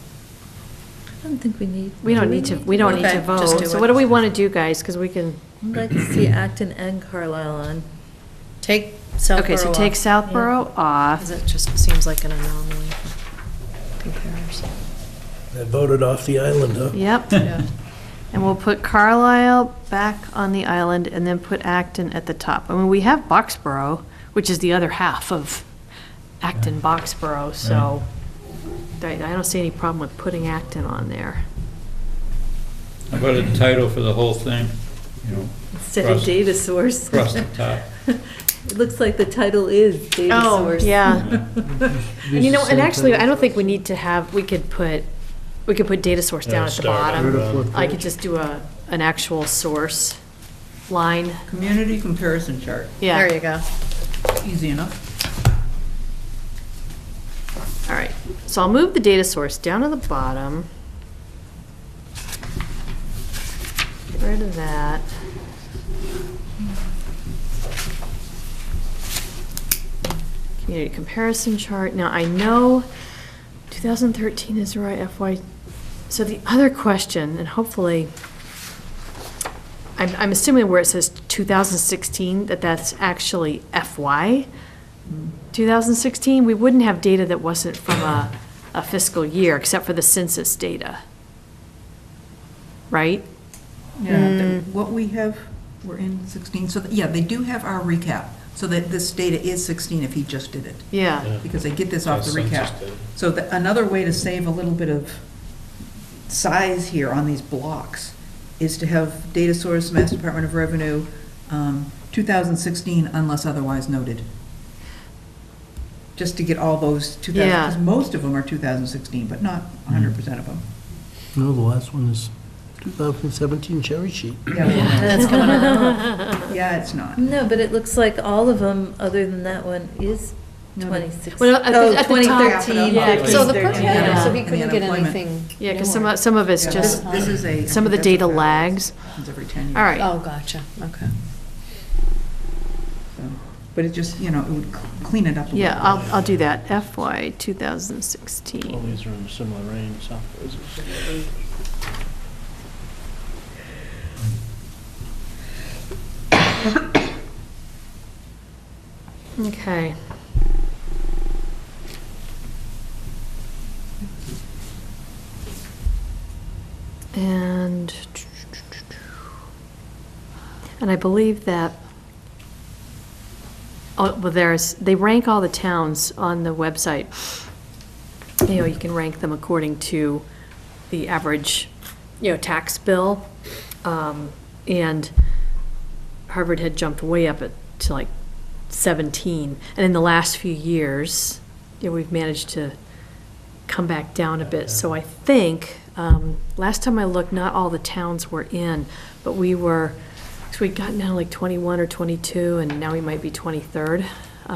I don't think we need. We don't do need to, we don't need to Okay, just vote. do So it. what do we want to do, guys? Because we can, I'd like to see Acton and Carlisle on. Take Southborough okay, so take off, Southborough off. 'cause it just seems like an anomaly comparison. They voted off the island, huh? Yep. Yeah. And we'll put Carlisle back on the island and then put Acton at the top. I mean, we have Boxborough, which is the other half of Acton Boxborough, so I don't see any problem with putting Acton on there. How about a title for the whole thing? You know, Instead of Cross- data source. across the top. It looks like the title is data source. Oh, yeah. And you know, and actually, I don't think we need to have, we could put data source down at the start bottom. over. I could just do an actual source line. Community comparison chart, Yeah. There you go. easy enough. All right, so I'll move the data source down to the bottom. Get rid of that. Community comparison chart. Now, I know 2013 is right, FY. So the other question, and hopefully, I'm assuming where it says 2016, that's actually FY 2016, we wouldn't have data that wasn't from a fiscal year, except for the census data. Right? Yeah, what we have, we're in 16, so, yeah, they do have our recap, so that this data is 16 if he just did it, Yeah. Yeah. because they get this off the Census recap. data. So another way to save a little bit of size here on these blocks is to have data source, Mass Department of Revenue, 2016 unless otherwise noted. Just to get all those 2000, Yeah. because most of them are 2016, but not 100% of them. No, the last one is 2017 cherry sheet. Yeah, That's coming up. yeah, it's not. No, but it looks like all of them, other than that one, is No, 2016. Well, at the- Oh, at the top, 2013, yeah. 15, So the 13. per Yeah. capita, so we And the couldn't get unemployment. anything. Yeah, because newer. some of it's Yeah, just, this is a. some of the that's data a fact. lags. Happens every 10 years. All right. Oh, gotcha, okay. So, but it just, you know, it would clean it up a little. Yeah, bit. I'll do that, FY All 2016. these are in a similar range, Southborough's in a similar range. Okay. And I believe that, oh, well, they rank all the towns on the website. You know, you can rank them according to the average, tax bill. And Harvard had jumped way up to like 17. And in the last few years, we've managed to come back down a bit. So I think, last time I looked, not all the towns were in, but we'd gotten down to like 21 or 22, and now we might be 23rd. So,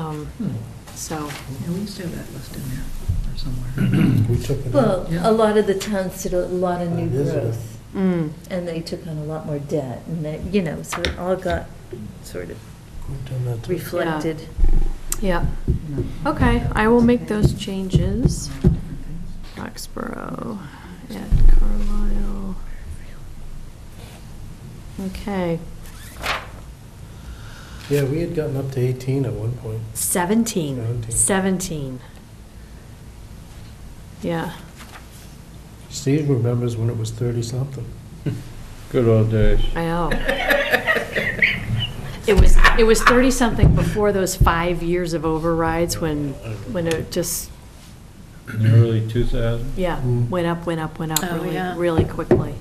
Yeah, we used to have that list in there or somewhere. We took it out. Well, Yeah. a lot of the towns did a lot of new That is it. growth, and they took on a lot more debt, and they, so it all got sort of We've done that too. reflected. yeah. Okay, I will make those changes. Foxborough and Carlisle. Okay. Yeah, we had gotten up to 18 at one point. 17. 17. Yeah. Steve remembers when it was 30-something. Good old days. I know. It was 30-something before those 5 years of overrides when it just, In the early 2000s. yeah, Mm. went up Oh, really, yeah. really quickly.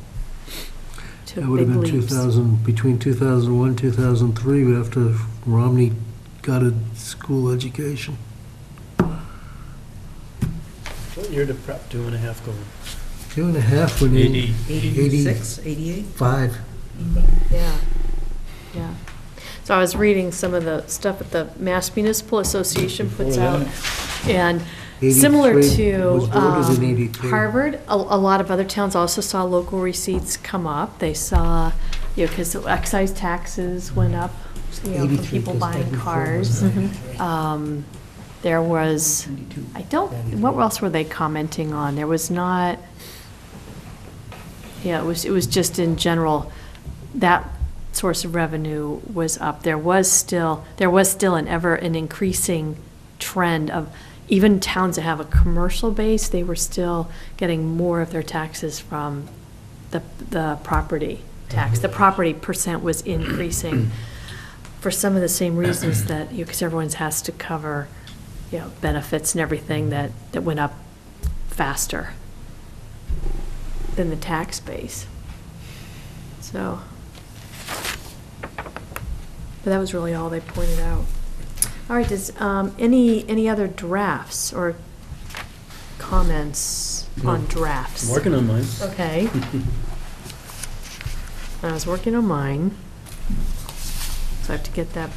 Took That would have big been leaps. 2000, between 2001, 2003, after Romney got a school education. What year did Prep 2.5 go? 2.5 when he... 86, 88? 85. Yeah, yeah. So I was reading some of the stuff that the Mass Municipal Association puts Before out, that. and similar 83 to was voted in 83. Harvard, a lot of other towns also saw local receipts come up. They saw, because excise taxes went up, from 83, people 'cause buying 84 cars. was 93. There was, 92. I don't, what else were they commenting on? There was not, yeah, it was just in general, that source of revenue was up. There was still an increasing trend of, even towns that have a commercial base, they were still getting more of their taxes from the property tax. The property percent was increasing for some of the same reasons that, because everyone has to cover, benefits and everything that went up faster than the tax base. So, but that was really all they pointed out. All right, does, any other drafts or comments on drafts? I'm working on mine. Okay. I was working on mine. So I have to get that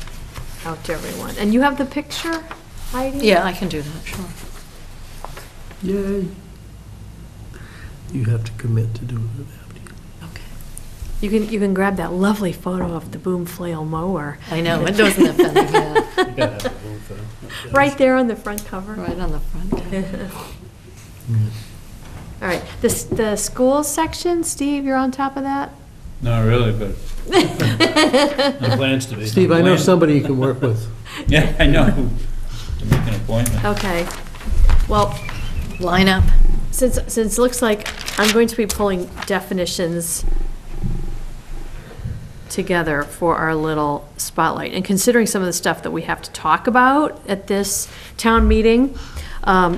out to everyone. And you have the picture, Heidi? Yeah, I can do that, sure. Yay. You have to commit to do it after you. Okay. You can grab that lovely photo of the boom flail mower. I know, it wasn't that funny, yeah. You gotta have a vote for that. Right there on the front cover. Right on the front. All right, the schools section, Steve, you're on top of that? Not really, but, My plans to be. Steve, I know somebody you can work with. yeah, I know. To make an appointment. Okay. Well, Line up. since it looks like I'm going to be pulling definitions together for our little spotlight, and considering some of the stuff that we have to talk about at this town meeting,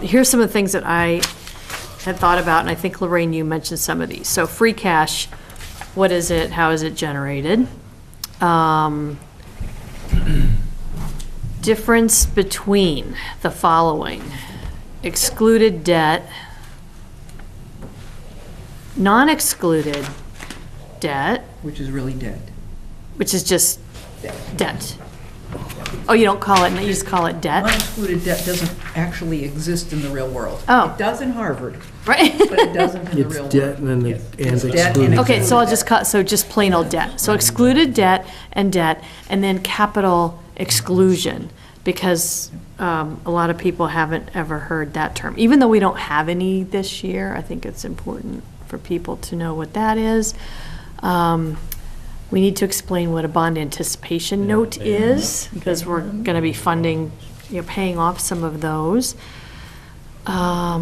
here's some of the things that I had thought about, and I think, Lorraine, you mentioned some of these. So free cash, what is it? How is it generated? Difference between the following: excluded debt, non-excluded debt, Which is really dead. which is just debt. Oh, you don't call it, you just call it debt? Unexcluded debt doesn't actually exist in the real world. Oh. It does in Harvard, Right? but it doesn't in the It's real world. debt and then Yes. and It's debt excluded. Okay, so I'll just cut, so just plain old debt. So excluded debt, and then capital exclusion, because a lot of people haven't ever heard that term. Even though we don't have any this year, I think it's important for people to know what that is. We need to explain what a bond anticipation note is, because we're gonna be funding, paying off some of those. Well,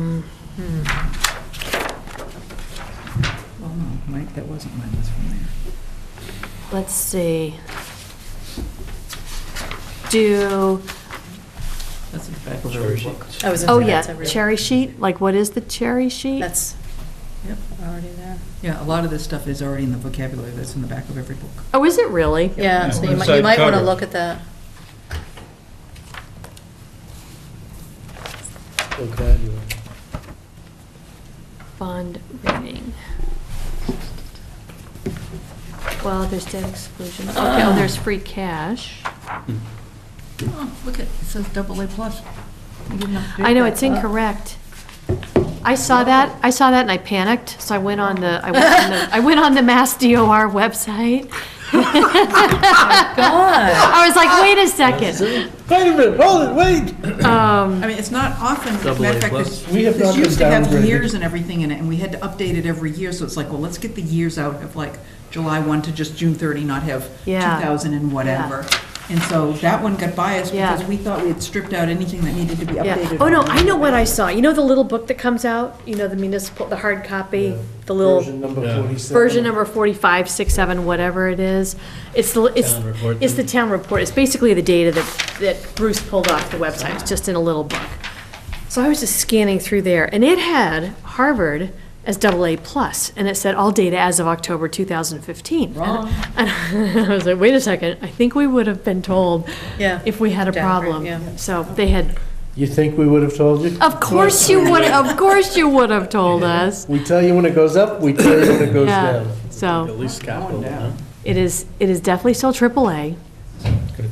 no, that wasn't my list from there. Let's see. That's in the back of Cherry every sheet. book. I was Oh, gonna say yeah, that's everywhere. cherry sheet, like what is the cherry sheet? That's Yep. already there. Yeah, a lot of this stuff is already in the vocabulary that's in the back of every book. Oh, is it really? Yeah, so you One might side want to cover. look at that. Vocabulary. Bond rating. Well, there's debt exclusion. Okay, oh, there's free cash. Oh, look it says AA plus. You didn't update I know, that. it's incorrect. I saw that and I panicked, so I went on the Mass DOR website. I was like, wait a second. Wait a minute, hold it, wait! I mean, it's not often, as a matter of fact, plus. this We have not this been used to have downgraded. years and everything in it, and we had to update it every year, so it's like, well, let's get the years out of like July 1 to just June 30, not have Yeah. 2000 and whatever. And so that one got biased Yeah. because we thought we had stripped out anything that needed to be Yeah. updated. Oh, no, I know what I saw. You know the little book that comes out? You know, the municipal, the hard copy? The little Version number Yeah. 47. version number 45, 6, 7, whatever it is. It's the Town report. it's the town report. It's basically the data that Bruce pulled off the website. It's just in a little book. So I was just scanning through there, and it had Harvard as AA plus, and it said all data as of October 2015. Wrong. And I was like, wait a second, I think we would have been told Yeah. if we had a Downgrade, problem. yeah. So they had, You think we would have told you? of course you would have told us. We tell you when it goes up, we tell you when it goes Yeah, down. so At least capital, huh? it is definitely still AAA. Good.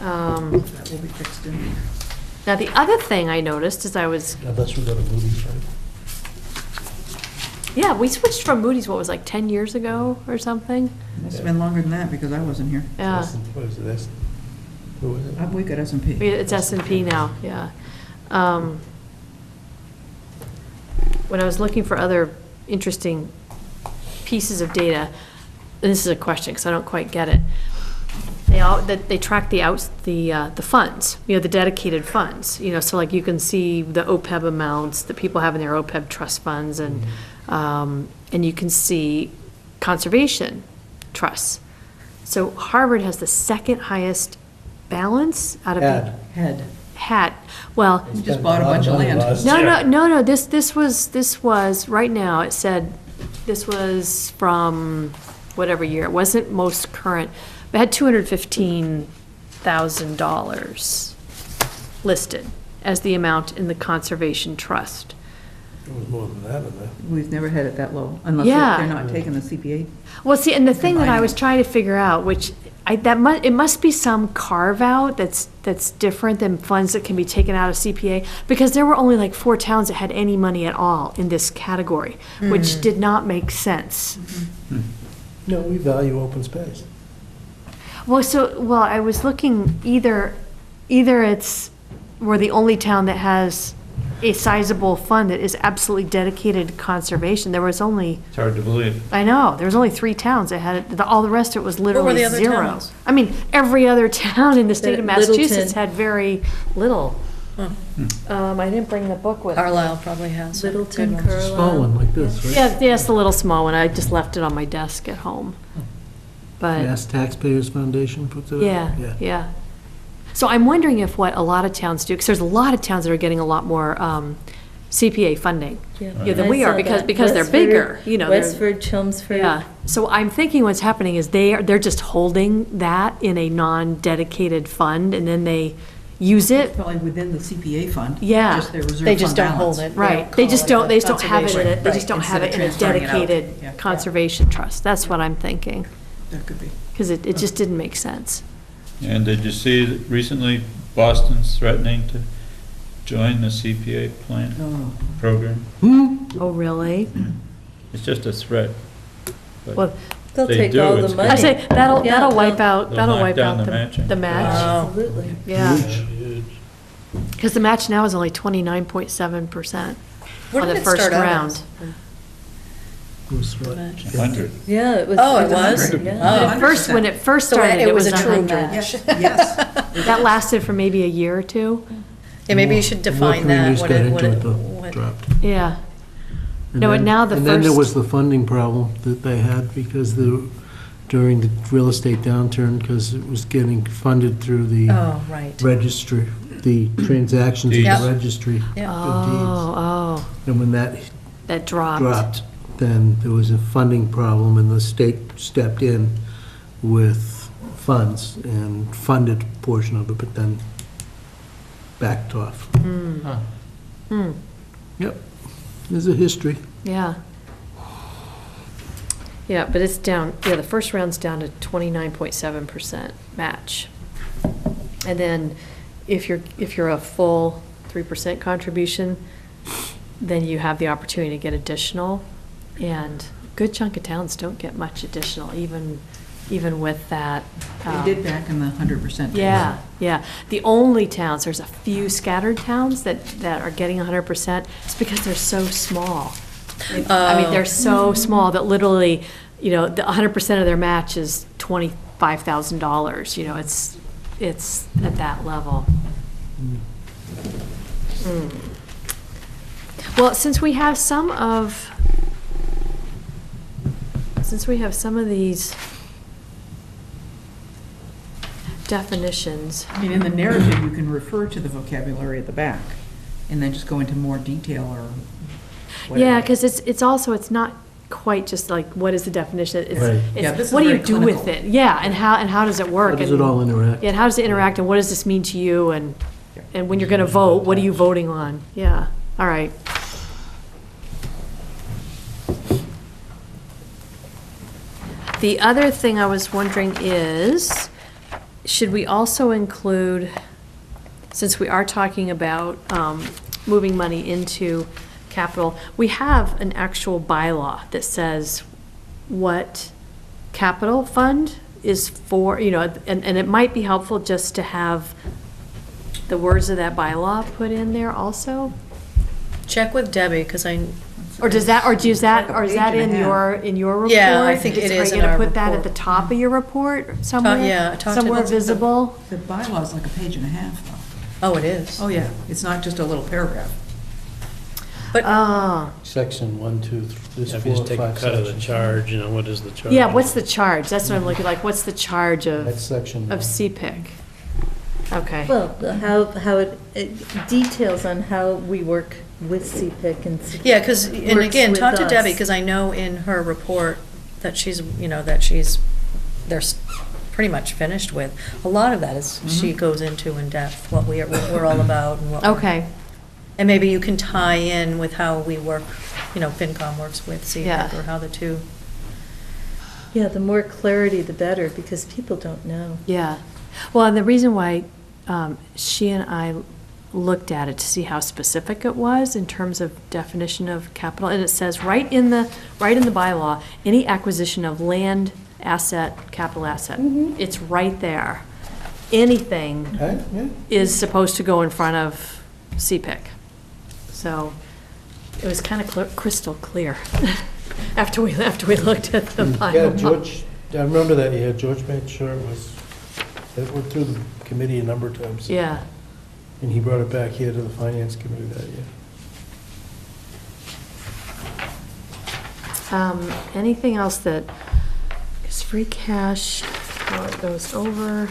That will be fixed in. Now, the other thing I noticed as I was, Unless we go to Moody's, right? yeah, we switched from Moody's, what was like 10 years ago or something? Must have been longer than that because I wasn't here. Yeah, What is it? Who was it? We got S&P. it's S&P now, yeah. When I was looking for other interesting pieces of data, and this is a question because I don't quite get it. They track the funds, you know, the dedicated funds, you know, so like you can see the OPEB amounts that people have in their OPEB trust funds and you can see conservation trusts. So Harvard has the second highest balance out of the Had. well, You just bought a bunch of land. no, this was, right now, it said, this was from whatever year, it wasn't most current, but it had $215,000 listed as the amount in the conservation trust. It was more than that in there. We've never had it that low, unless Yeah. they're not taking the CPA. Well, see, and the thing that I Combining. was trying to figure out, which it must be some carve-out that's different than funds that can be taken out of CPA, because there were only like 4 towns that had any money at all in this category, which did not make sense. No, we value open space. Well, I was looking, either we're the only town that has a sizable fund that is absolutely dedicated to conservation. There was only, It's hard to believe. I know, there was only 3 towns that had it. All the rest of it was literally the other zero. towns? I mean, every other town in the state of Littleton. Massachusetts had very little. Huh. I didn't bring the book with me. Carlisle probably has. some Littleton, good ones. Small Carlisle. one like this, right? Yes, the little small one. I just left it on my desk at home. But. Mass Taxpayers Foundation puts it up? Yeah. So I'm wondering if what a lot of towns do, because there's a lot of towns that are getting a lot more CPA funding Yeah, than we I are saw because that. they're Westford- bigger, you know. they're- Westford, Chelmsford. Yeah, so I'm thinking what's happening is they're just holding that in a non-dedicated fund and then they use it. Probably within the CPA fund. Yeah. Just their reserve They just fund don't hold balance. it. Right, they just don't have it in it, they Right, just don't have instead it of in a transferring it out. dedicated Yeah. conservation trust. That's what I'm thinking, That could be. because it just didn't make sense. And did you see that recently Boston's threatening to join the CPA plan Oh. program? Oh, really? It's just a threat. but Well, They'll They take do, all it's the good. money. I say, that'll Yeah, wipe out, they'll that'll knock wipe down out the matching. the match. Absolutely. Yeah, Huge. because the match now is only 29.7% What on did the it first start out round. as? It was what? 100. Yeah, it was. Oh, it was? Yeah. At first, when it first So started, it was a true 100. match. Yes. That lasted for maybe a year or two. Yeah, maybe you should The more define that, communities what got it, into it, the what. dropped. Yeah. And No, and then- now the And then there first- was the funding problem that they had because during the real estate downturn, because it was getting funded through the Oh, right. registry, the transactions in Yep. the registry Yeah. of deeds. Oh, And when that that dropped. dropped, then there was a funding problem, and the state stepped in with funds and funded a portion of it, but then backed off. Huh. Hmm, Yep, there's a history. yeah. Yeah, but it's down, the first round's down to 29.7% match. And then if you're a full 3% contribution, then you have the opportunity to get additional. And a good chunk of towns don't get much additional, even with that. They did back in the 100% days. Yeah, yeah. The only towns, there's a few scattered towns that are getting 100%, it's because they're so small. I mean, they're so small that literally, the 100% of their match is $25,000, it's at that level. Mm. Well, since we have some of these definitions. I mean, in the narrative, you can refer to the vocabulary at the back, and then just go into more detail or whatever. Yeah, because it's not quite just like, what is the definition? Right. Yeah, this is What do you very do with clinical. it? Yeah, and how does it work? How does And- it all interact? Yeah, and how does it interact, and what does this mean to you? And when you're going to vote, what are you voting on? Yeah, all right. The other thing I was wondering is, should we also include, since we are talking about moving money into capital, we have an actual bylaw that says what capital fund is for, and it might be helpful just to have the words of that bylaw put in there also? Check with Debbie, because Or is that It's like a in page and a your report? Yeah, I think it is Are in you our gonna put that at report. the top of your report somewhere? yeah, talk to- Somewhere let's- visible? The bylaw's like a page and a half, though. oh, it is. Oh, yeah, it's not just a little paragraph. But Oh, Section 1, 2, 3, there's If you 4 just or take a 5 cut of the sections. charge, what is the charge? yeah, what's the charge? That's what I'm looking, like, what's the charge That's of section. CPIC? Okay. Well, how it details on how we work with CPIC and. Yeah, because, and works again, with talk to Debbie, us. because I know in her report that they're pretty much finished with. A lot of that is, she goes into in depth, what we're all about and what. Okay, And maybe you can tie in with how we work, FinCom works with Yeah. CPIC, or how the two. Yeah, the more clarity, the better, because people don't know. yeah. Well, and the reason why she and I looked at it to see how specific it was in terms of definition of capital, and it says right in the bylaw, any acquisition of land, asset, capital asset. It's right there. Anything Okay, yeah. is supposed to go in front of CPIC. So it was kind of crystal clear after we looked at the bylaw. Yeah, George, I remember that, yeah, George made sure it went through the committee a number of times. Yeah. And he brought it back here to the finance committee that year. Anything else that is free cash, how it goes over?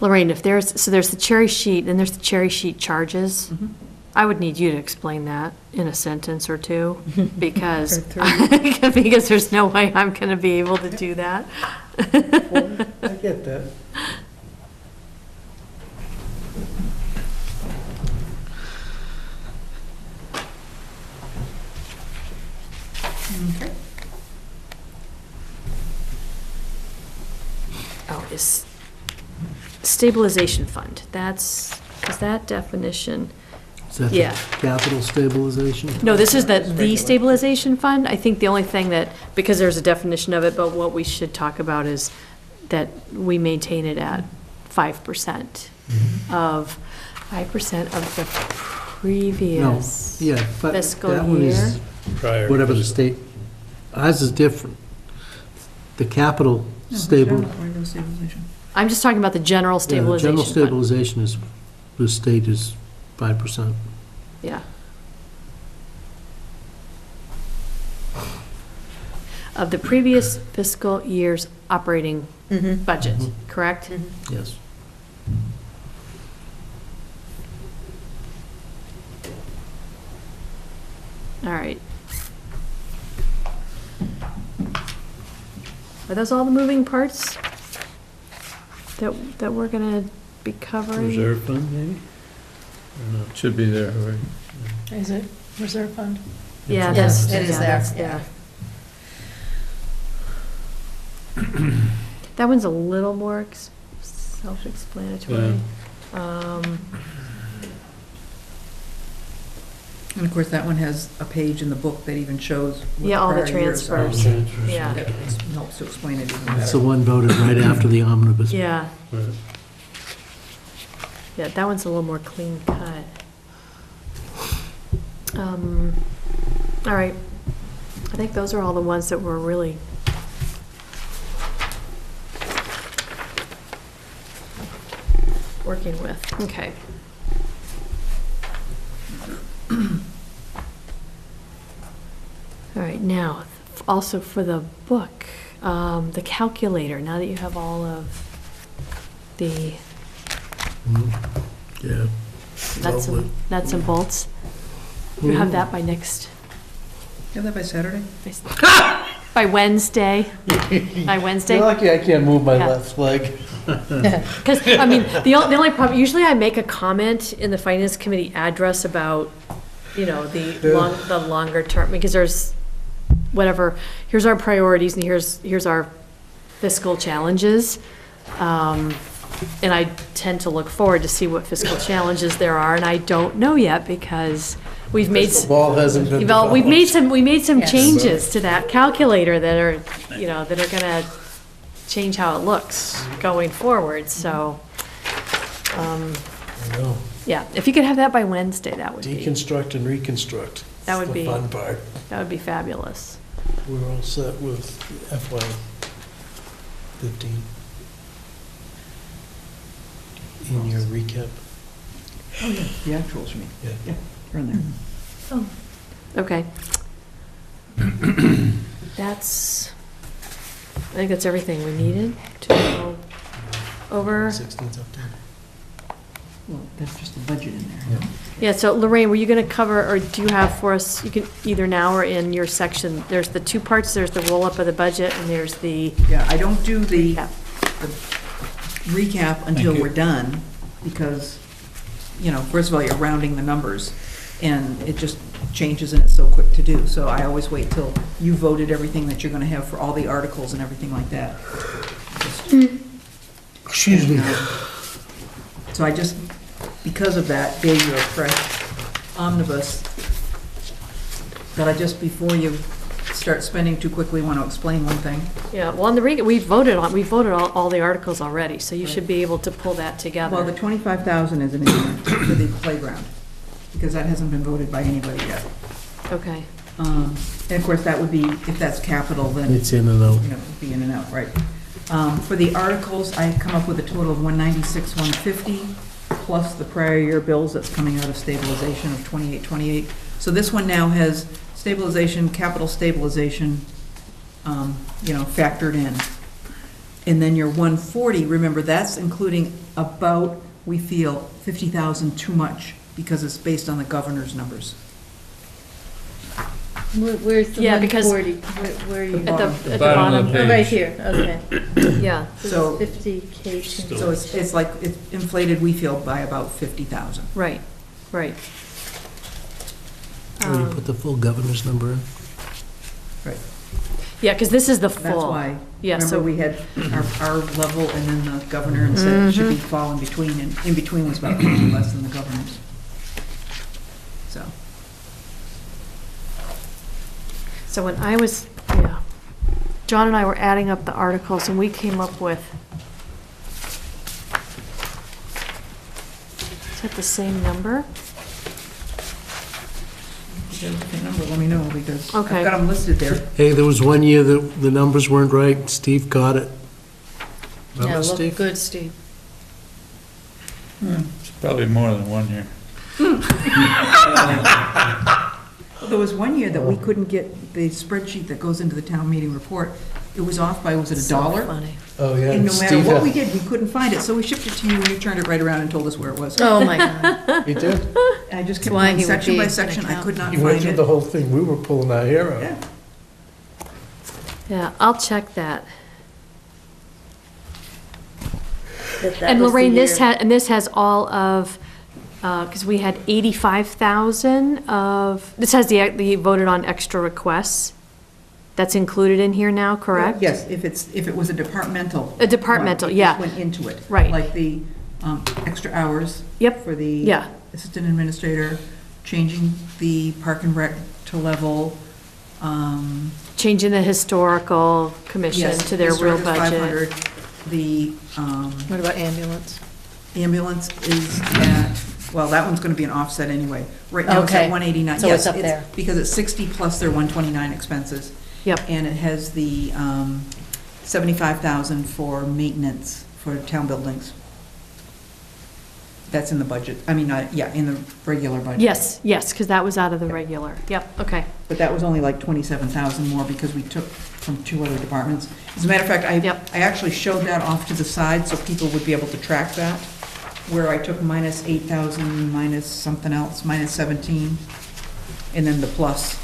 Lorraine, there's the cherry sheet, and there's the cherry sheet charges. I would need you to explain that in a sentence or two, because, because there's no way I'm going to be able to do that. I get that. Okay. Oh, is stabilization fund, is that definition? Is that Yeah. the capital stabilization? No, this is the stabilization fund. I think the only thing that, because there's a definition of it, but what we should talk about is that we maintain it at 5% of the No, previous yeah, but fiscal that one is year. Prior. whatever the state, ours is different. The capital stable, Regular stabilization. I'm just talking about the general yeah, the general stabilization fund. stabilization is, the state is 5%. Yeah. Of the previous fiscal year's operating budget, correct? Yes. All right. Are those all the moving parts that we're gonna be covering? Reserve fund, maybe? Or not? Should be there, right? Is it reserve fund? Yeah, Yes, that's, it is yeah, there, that's, yeah. yeah. That one's a little more self-explanatory. And of course, that one has a page in the book that even shows what Yeah, all the prior years are. transfers. Yeah, That helps to explain it even It's the better. one voted right after the omnibus. yeah, Right. yeah, that one's a little more clean cut. All right, I think those are all the ones that were really working with, okay. All right, now, also for the book, the calculator, now that you have all of the Yeah. nuts and bolts, you have that by next, You have that by Saturday? by Wednesday? By Wednesday? You're lucky I can't move my Yeah. left leg. Because, I mean, the only problem, usually I make a comment in the finance committee address about, you know, the longer term, because there's, whatever, here's our priorities and here's our fiscal challenges. And I tend to look forward to see what fiscal challenges there are, and I don't know yet because we've made. The ball hasn't been Well, we made some Yes. changes to that calculator that are, you know, that are gonna change how it looks going forward, so, I know. yeah, if you could have that by Wednesday, that would be, Deconstruct and reconstruct. That would It's the be- fun part. that would be fabulous. We're all set with FY 15. In your recap. Oh, yeah, the actuals, you mean? Yeah. Yeah, they're in there. Okay. That's, I think that's everything we needed to go over. 16th update. Well, that's just the budget in there. Yeah, so Lorraine, were you gonna cover, or do you have for us, you can, either now or in your section, there's the two parts, there's the roll-up of the budget, and there's the Yeah, I don't do the recap. recap until you. we're done, because, you know, first of all, you're rounding the numbers, and it just changes and it's so quick to do. So I always wait till you voted everything that you're gonna have for all the articles and everything like that. Excuse me. So I just, because of that, gave you a fresh omnibus that I just, before you start spending too quickly, want to explain one thing. Yeah, well, on the we voted all the articles already, so you should be able to pull that together. Well, the 25,000 isn't in there for the playground, because that hasn't been voted by anybody yet. Okay, And of course, that would be, if that's capital, then, It's in and out. you know, it'd be in and out, right? For the articles, I come up with a total of 196, 150, plus the prior year bills that's coming out of stabilization of 2828. So this one now has stabilization, capital stabilization, you know, factored in. And then your 140, remember, that's including about, we feel, 50,000 too much, because it's based on the governor's numbers. Where's the Yeah, because- 140? Where are you? at the Bottom of bottom, the Oh, right page. here, okay. yeah, So- 50K. So it's like, it's inflated, we feel, by about 50,000. right, right. Where you put the full governor's number in? Yeah, because this is the full. That's why, Yeah, remember, so, we had our level and then the governor, and said it should be fall in between, and in between was about 50 less than the governor's. So, so when I was, yeah, John and I were adding up the articles, and we came up with, is that the same number? if you have a different number, let me know, because I've Okay. got them listed there. Hey, there was one year that the numbers weren't right, Steve caught it. Yeah, Remember, look Steve? good, Steve. It's probably more than 1 year. There was one year that we couldn't get the spreadsheet that goes into the town meeting report. It was off by, was it So $1? funny. Oh, yeah. And no matter Steve what had- we did, we couldn't find it, so we shipped it to you, and you turned it right around and told us where it was. Oh, my God. He did. And I just That's kept why going he would section be by an section, I could not He went find through it. the whole thing, we were pulling our hair out. Yeah. Yeah, I'll check that. That And was the Lorraine, this year. this has all of, because we had 85,000 of, this has the voted on extra requests. That's included in here now, correct? Yes, if it was a departmental. A departmental, one, it yeah. just went into it. Right. Like the extra hours. Yep, For the yeah. assistant administrator, changing the park and rec to level. Changing the historical commission Yes, to their real historic is budget. 500. The What about ambulance? ambulance is at, well, that one's gonna be an offset anyway. Right now it's at Okay. 189. So it's Yes, up there. Because it's 60 plus their 129 expenses. Yep, And it has the 75,000 for maintenance for town buildings. That's in the budget, I mean, yeah, in the regular budget. yes, because that was out of the regular. Yep, okay. But that was only like 27,000 more because we took from 2 other departments. As a matter of fact, Yep. I actually showed that off to the side so people would be able to track that, where I took minus 8,000, minus something else, minus 17, and then the plus,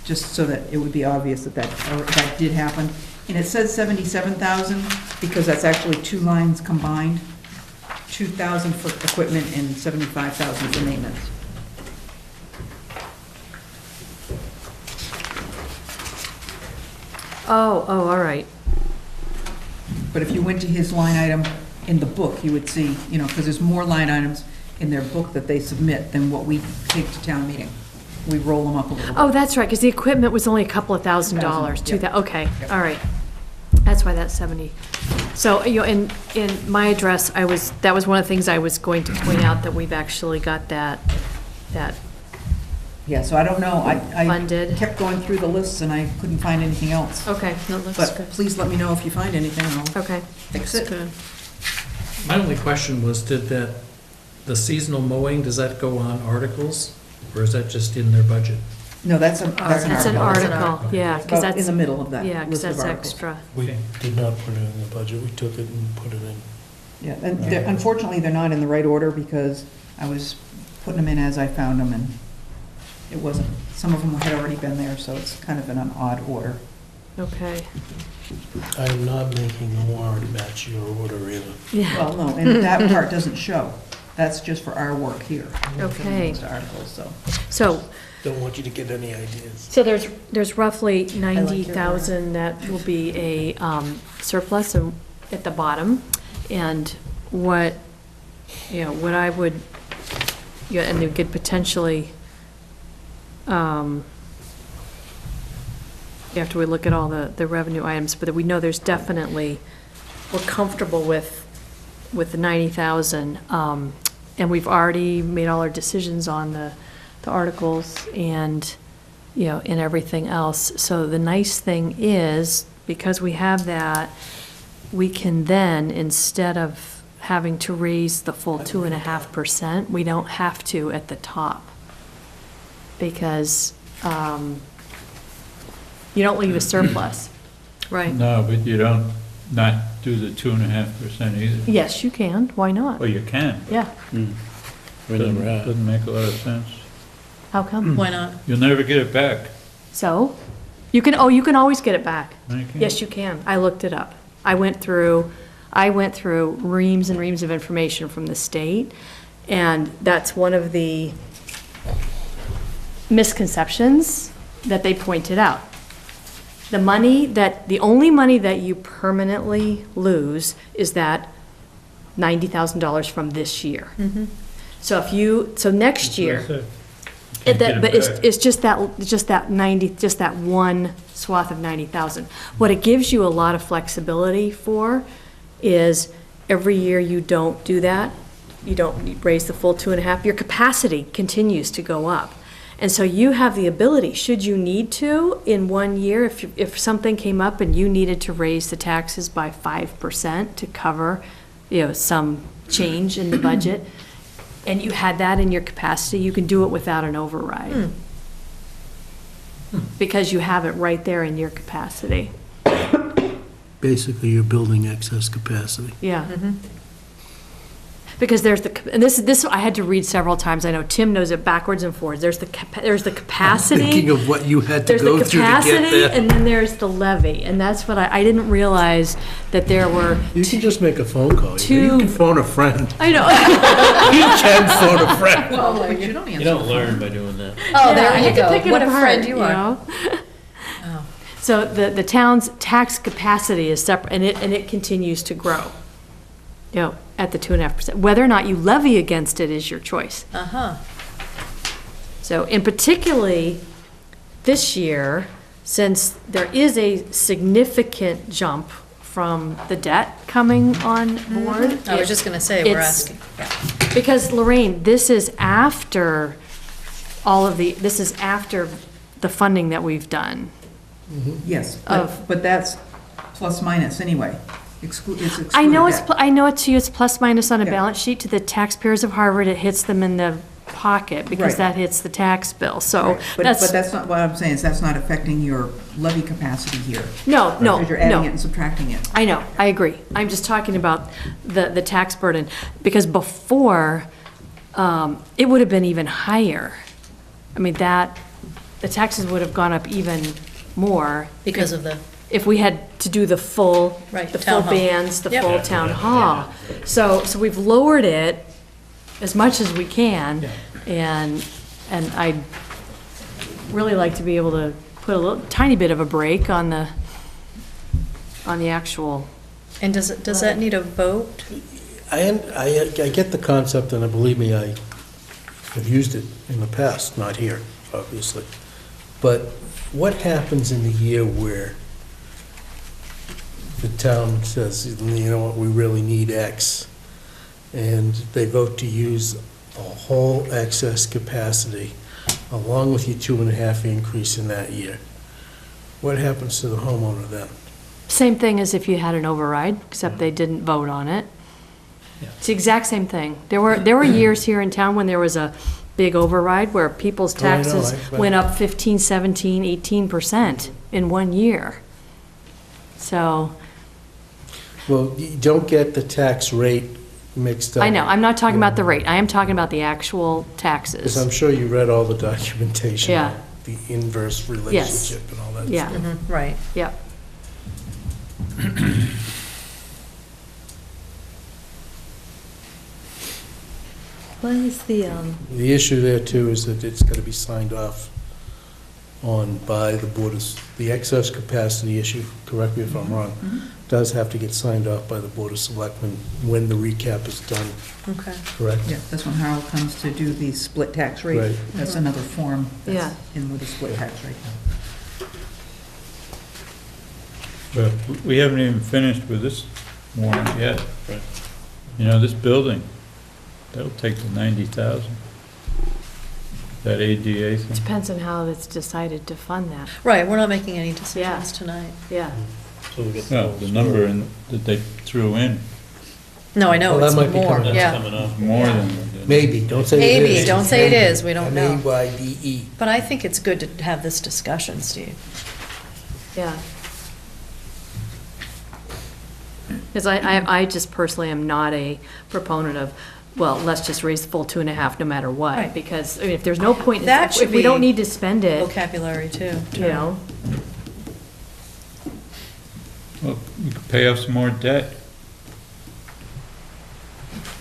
just so that it would be obvious that that did happen. And it says 77,000 because that's actually 2 lines combined, 2,000 for equipment and 75,000 for maintenance. Oh, all right. But if you went to his line item in the book, you would see, because there's more line items in their book that they submit than what we take to town meeting. We roll them up a little bit. Oh, that's right, because the equipment was only a couple of $1,000s, $1,000, okay, Yep. all right. That's why that's 70. So, in my address, that was one of the things I was going to point out, that we've actually got that Yeah, so I don't know, I funded. kept going through the lists and I couldn't find anything else. Okay, no, that's But good. please let me know if you find anything, and I'll Okay, fix that's it. good. My only question was, the seasonal mowing, does that go on articles? Or is that just in their budget? No, that's an That's an article. article, yeah, because About in that's, the middle of that yeah, because list of that's articles. extra. We Okay. did not put it in the budget, we took it and put it in. Yeah, and unfortunately, they're not in the right order because I was putting them in as I found them, and it wasn't, some of them had already been there, so it's kind of in an odd order. Okay, I am not making the warrant match your order either. yeah, Well, no, and that part doesn't show. That's just for our work here. Okay. For the articles, so. so, Don't want you to get any ideas. so there's roughly like your 90,000 that will be a surplus at the bottom, and what I would, and they could potentially, after we look at all the revenue items, but we know there's definitely, we're comfortable with the 90,000, and we've already made all our decisions on the articles and, and everything else. So the nice thing is, because we have that, we can then, instead of having to raise the full 2.5%, we don't have to at the top. Because you don't leave a surplus. Right. No, but you don't not do the 2.5% either. Yes, you can. Why not? Well, you can. Yeah. We never have. Doesn't make a lot of sense. How come? Why not? You'll never get it back. So, you can always get it back. No, you can't. Yes, you can. I looked it up. I went through reams and reams of information from the state, and that's one of the misconceptions that they pointed out. The only money that you permanently lose is that $90,000 from this year. So next year, Can't get it but back. it's just that one swath of 90,000. What it gives you a lot of flexibility for is every year you don't do that, you don't raise the full 2.5, your capacity continues to go up. And so you have the ability, should you need to, in 1 year, if something came up and you needed to raise the taxes by 5% to cover, some change in the budget, and you had that in your capacity, you can do it without an override. Because you have it right there in your capacity. Basically, you're building excess capacity. Yeah. Because there's and this I had to read several times. I know Tim knows it backwards and forwards. There's the capacity. Thinking of what you had to There's the go through to get capacity, there. and then there's the levy, and that's what I didn't realize that there were. You can just make a phone call. two- You can phone a friend. I know. You can phone a friend. Well, but you don't answer. You don't learn by doing that. Oh, Yeah, there I you had to go. pick it What a apart, friend you are. know? So the town's tax capacity is separate, and it continues to grow, you know, at the 2.5%. Whether or not you levy against it is your choice. Uh-huh. So, in particularly this year, since there is a significant jump from the debt coming on board. I was just gonna say, we're it's- asking, yeah. Because Lorraine, this is after this is after the funding that we've done. Yes, Of- but that's plus minus anyway. It's excluded I know it's, debt. I know it to you, it's plus minus on a Yeah. balance sheet. To the taxpayers of Harvard, it hits them in the pocket because Right. that hits the tax bill. So Right. But that's not, what I'm saying is that's not affecting your levy capacity here. no, Because you're adding it no. and subtracting it. I know, I agree. I'm just talking about the tax burden, because before, it would have been even higher. I mean, the taxes would have gone up even more. Because of the, If we had to do the full, Right, the town full hall. bands, the Yep. full town hall. So we've lowered it as much as we can, and I'd really like to be able to put a little, tiny bit of a break on the actual. and does that need a vote? I get the concept, and believe me, I have used it in the past, not here, obviously. But what happens in the year where the town says, you know what, we really need X, and they vote to use the whole excess capacity along with your 2.5 increase in that year? What happens to the homeowner then? Same thing as if you had an override, except they didn't vote on it. Yeah. It's the exact same thing. There were years here in town when there was a big override where people's Oh, I know, taxes went up 15, 17, 18% in one year. So, Well, you don't get the tax rate mixed up. I know, I'm not talking about the rate, I am talking about the actual Because I'm taxes. sure you read all the documentation. Yeah. The inverse relationship and all that Yeah. stuff. Right. Yep. Why is the, The issue there too is that it's got to be signed off on by the Board of, the excess capacity issue, correct me if I'm wrong, does have to get signed off by the Board of Selectmen when the recap is done, Okay. correct? Yeah, that's when Harold comes to do the split tax rate. Right. That's another form Yeah. that's in with the split tax rate. But we haven't even finished with this warrant yet. You know, this building, that'll take the 90,000. That ADA thing. Depends on how it's decided to fund that. Right, we're not making any Yeah. decisions tonight. Yeah. So we get Well, the number that they threw in, No, I know, Well, that it's might be more, coming up. yeah. coming up. more than. Maybe, don't say it is. Maybe, don't say it is, we don't know. M-A-Y-D-E. But I think it's good to have this discussion, Steve. Yeah. Because I just personally am not a proponent of, well, let's just raise the full 2.5 no matter what. Right. Because, I mean, if there's no point, in That should if we don't be need to spend it, Vocabulary too. you know, Well, we could pay off some more debt.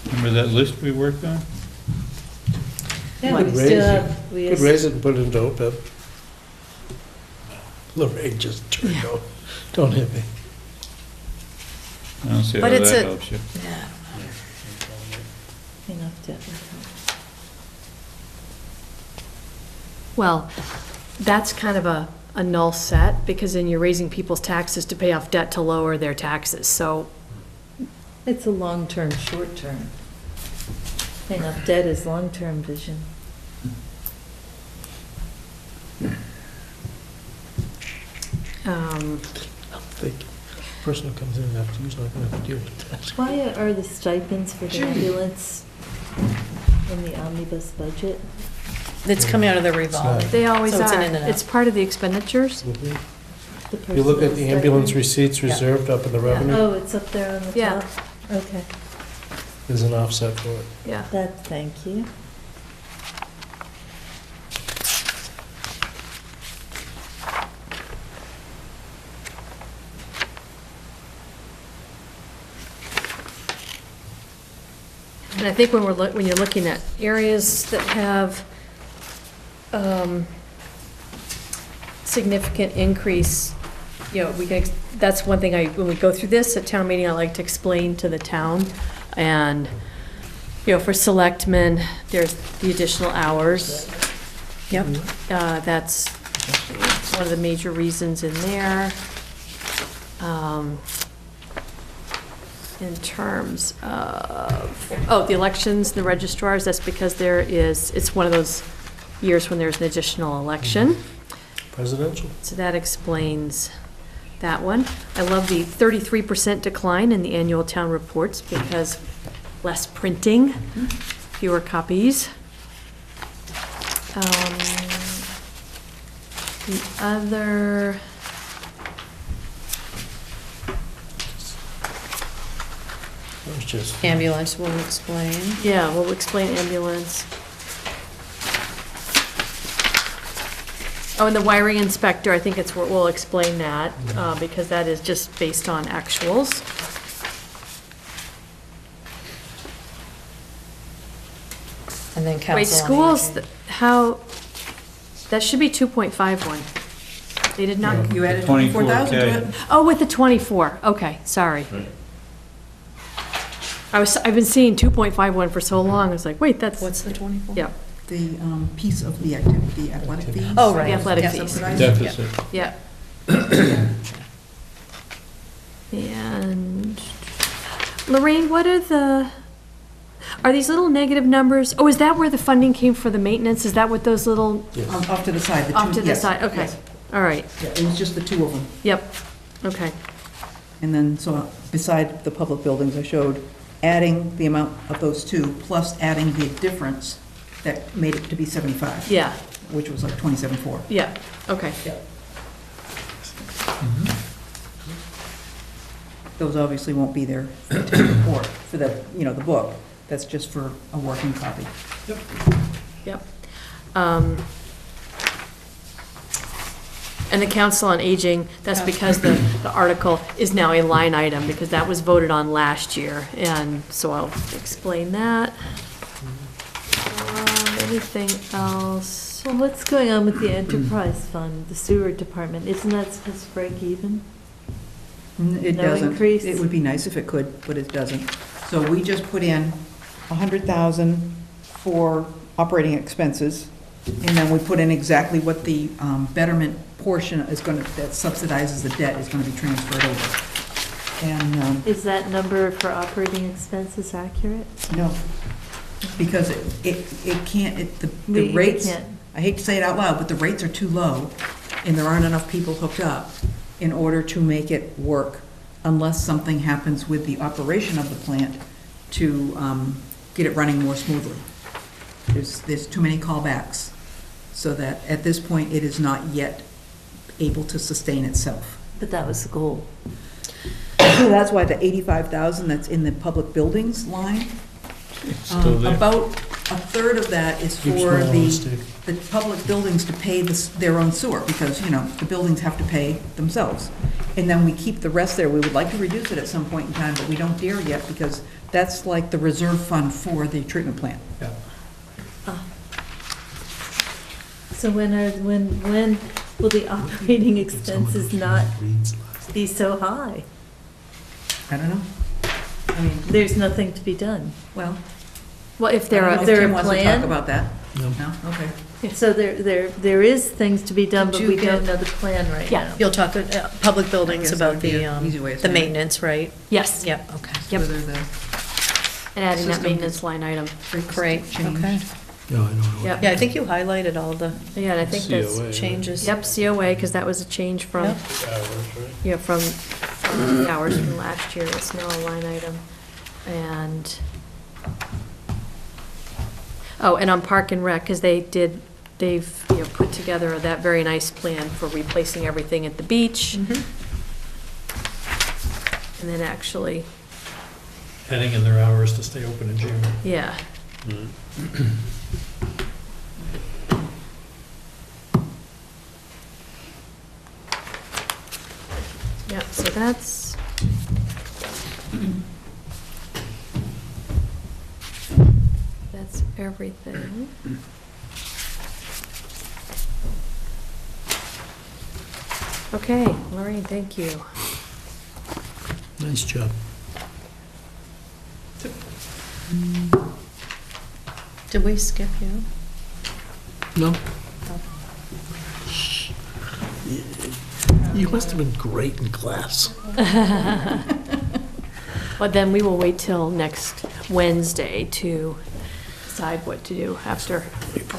Remember that list we worked on? yeah, Could we raise still it. have, we Could have, raise it and put it into OPEB. Lorraine just turned out, don't hit me. I don't see how But that it's a- helps you. Yeah. enough debt with well, that's kind of a null set, because then you're raising people's taxes to pay off debt to lower their taxes. So, that. It's a long-term, short-term. Enough debt is long-term vision. I think the person who comes in after you's not gonna have to deal with that. Why are the stipends for the ambulance in the omnibus budget? It's coming out of the revolving. they always So it's an are. in and out. It's part of the expenditures. The You look at personnel the ambulance stipend? receipts reserved up in the revenue, Oh, it's up there on the Yeah. top? Okay, there's an offset for it. Yeah. that, thank you. And I think when when you're looking at areas that have significant increase you know, that's one thing when we go through this at town meeting, I like to explain to the town. And, you know, for selectmen, there's the additional hours. Yep. That's one of the major reasons in there. In terms of, the elections, the registrars, that's because it's one of those years when there's an additional election. Presidential. So that explains that one. I love the 33% decline in the annual town reports because less printing, fewer copies. The other, That was just. Ambulance will explain. yeah, we'll explain ambulance. Oh, and the wiring inspector, I think we'll explain that, because that is just based on actuals. And then council on Wait, schools, Aging. that should be 2.51. They did not, You added 24K. 24,000 to it? oh, with the 24, okay, sorry. I've been seeing 2.51 for so long, I was like, wait, that's, What's the 24? yeah, The piece of the activity, the athletic fees? Oh, right. The athletic Yeah. fees. Subsidized? Deficit. yeah. And, Lorraine, are these little negative numbers? Oh, is that where the funding came for the maintenance? Is that what those little, Off to the side, the two, off to the yes, side, okay, yes. all right, Yeah, it was just the two of them. yep, okay, And then, so beside the public buildings, I showed adding the amount of those two, plus adding the difference that made it to be 75, yeah, which was like 27.4. yeah, okay. Those obviously won't be there for the town report, for the, the book. That's just for a working copy. Yep. And the Council on Aging, that's because the article is now a line item, because that was voted on last year, and so I'll explain that. Anything else? Well, what's going on with the enterprise fund, the sewer department? Isn't that supposed to break even? It No doesn't. increase? It would be nice if it could, but it doesn't. So we just put in 100,000 for operating expenses, and then we put in exactly what the betterment portion is going to, that subsidizes the debt, is going to be transferred over. And, Is that number for operating expenses accurate? no, because it can't, the We rates, can't. I hate to say it out loud, but the rates are too low, and there aren't enough people hooked up in order to make it work, unless something happens with the operation of the plant to get it running more smoothly. There's too many callbacks, so that at this point, it is not yet able to sustain itself. But that was the goal. So that's why the 85,000 that's in the public buildings line, It's still there. about a third of that is Keep for smiling, the Steve. public buildings to pay their own sewer, because, the buildings have to pay themselves. And then we keep the rest there. We would like to reduce it at some point in time, but we don't dare yet, because that's like the reserve fund for the treatment plant. So when will the operating expenses not be so high? I don't know. I mean, There's nothing to be done. well, Well, if I there don't are, know if there Tim a wants to talk plan? about that. No. No? Okay. So there is things to be done, Did but you we don't get- know the plan right Yeah. now. You'll talk, public I buildings guess that about would be an easy way of the saying it. maintenance, right? yes, Yep, okay. Yep. Whether the and adding that System maintenance line item. rates Great, changed. okay. No, I don't know. Yep. Yeah, I think you highlighted all the Yeah, and I think that's, COA, right? changes. yep, COA, because that was a change from, Yep. from the hours from last year, it's now a line item. And, and on Park and Rec, because they've, put together that very nice plan for replacing everything at the beach, Mhm. and then actually, Adding in their hours to stay open in June. yeah. Yeah, so that's. That's everything. Okay, Lorraine, thank you. Nice job. Did we skip you? No? You must have been great in class. But then we will wait till next Wednesday to decide what to do after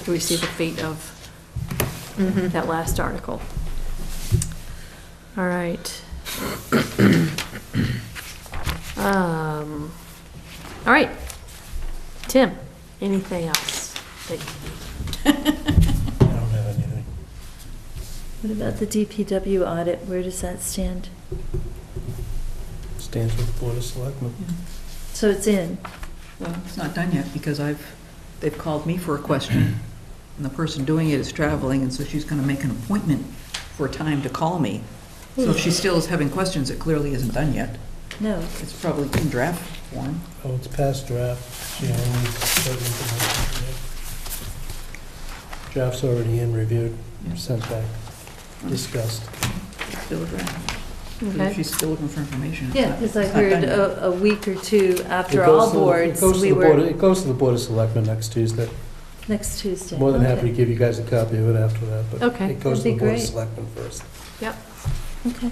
we see the fate of that last article. All right. All right. Tim, anything else? I don't have anything. What about the DPW audit? Where does that stand? Stands with the Board of Selectmen. So it's in. Well, it's not done yet, because they've called me for a question, and the person doing it is traveling, and so she's gonna make an appointment for a time to call me. So if she still is having questions, it clearly isn't done yet. No. It's probably in draft form. Oh, it's past draft. She only certain information. Draft's already in, reviewed, sent back, discussed. Still a draft. So if Okay. she's still looking for information. it's Yeah, not- because I it's not done heard yet. a week or two after It goes all to the- boards, it goes to we the Board of- were, It goes to the Board of Selectmen next Tuesday. next Tuesday. More than happy to Okay. give you guys a copy of it after that, but Okay, it goes to that'd the be Board of great. Selectmen first. Yep. Okay.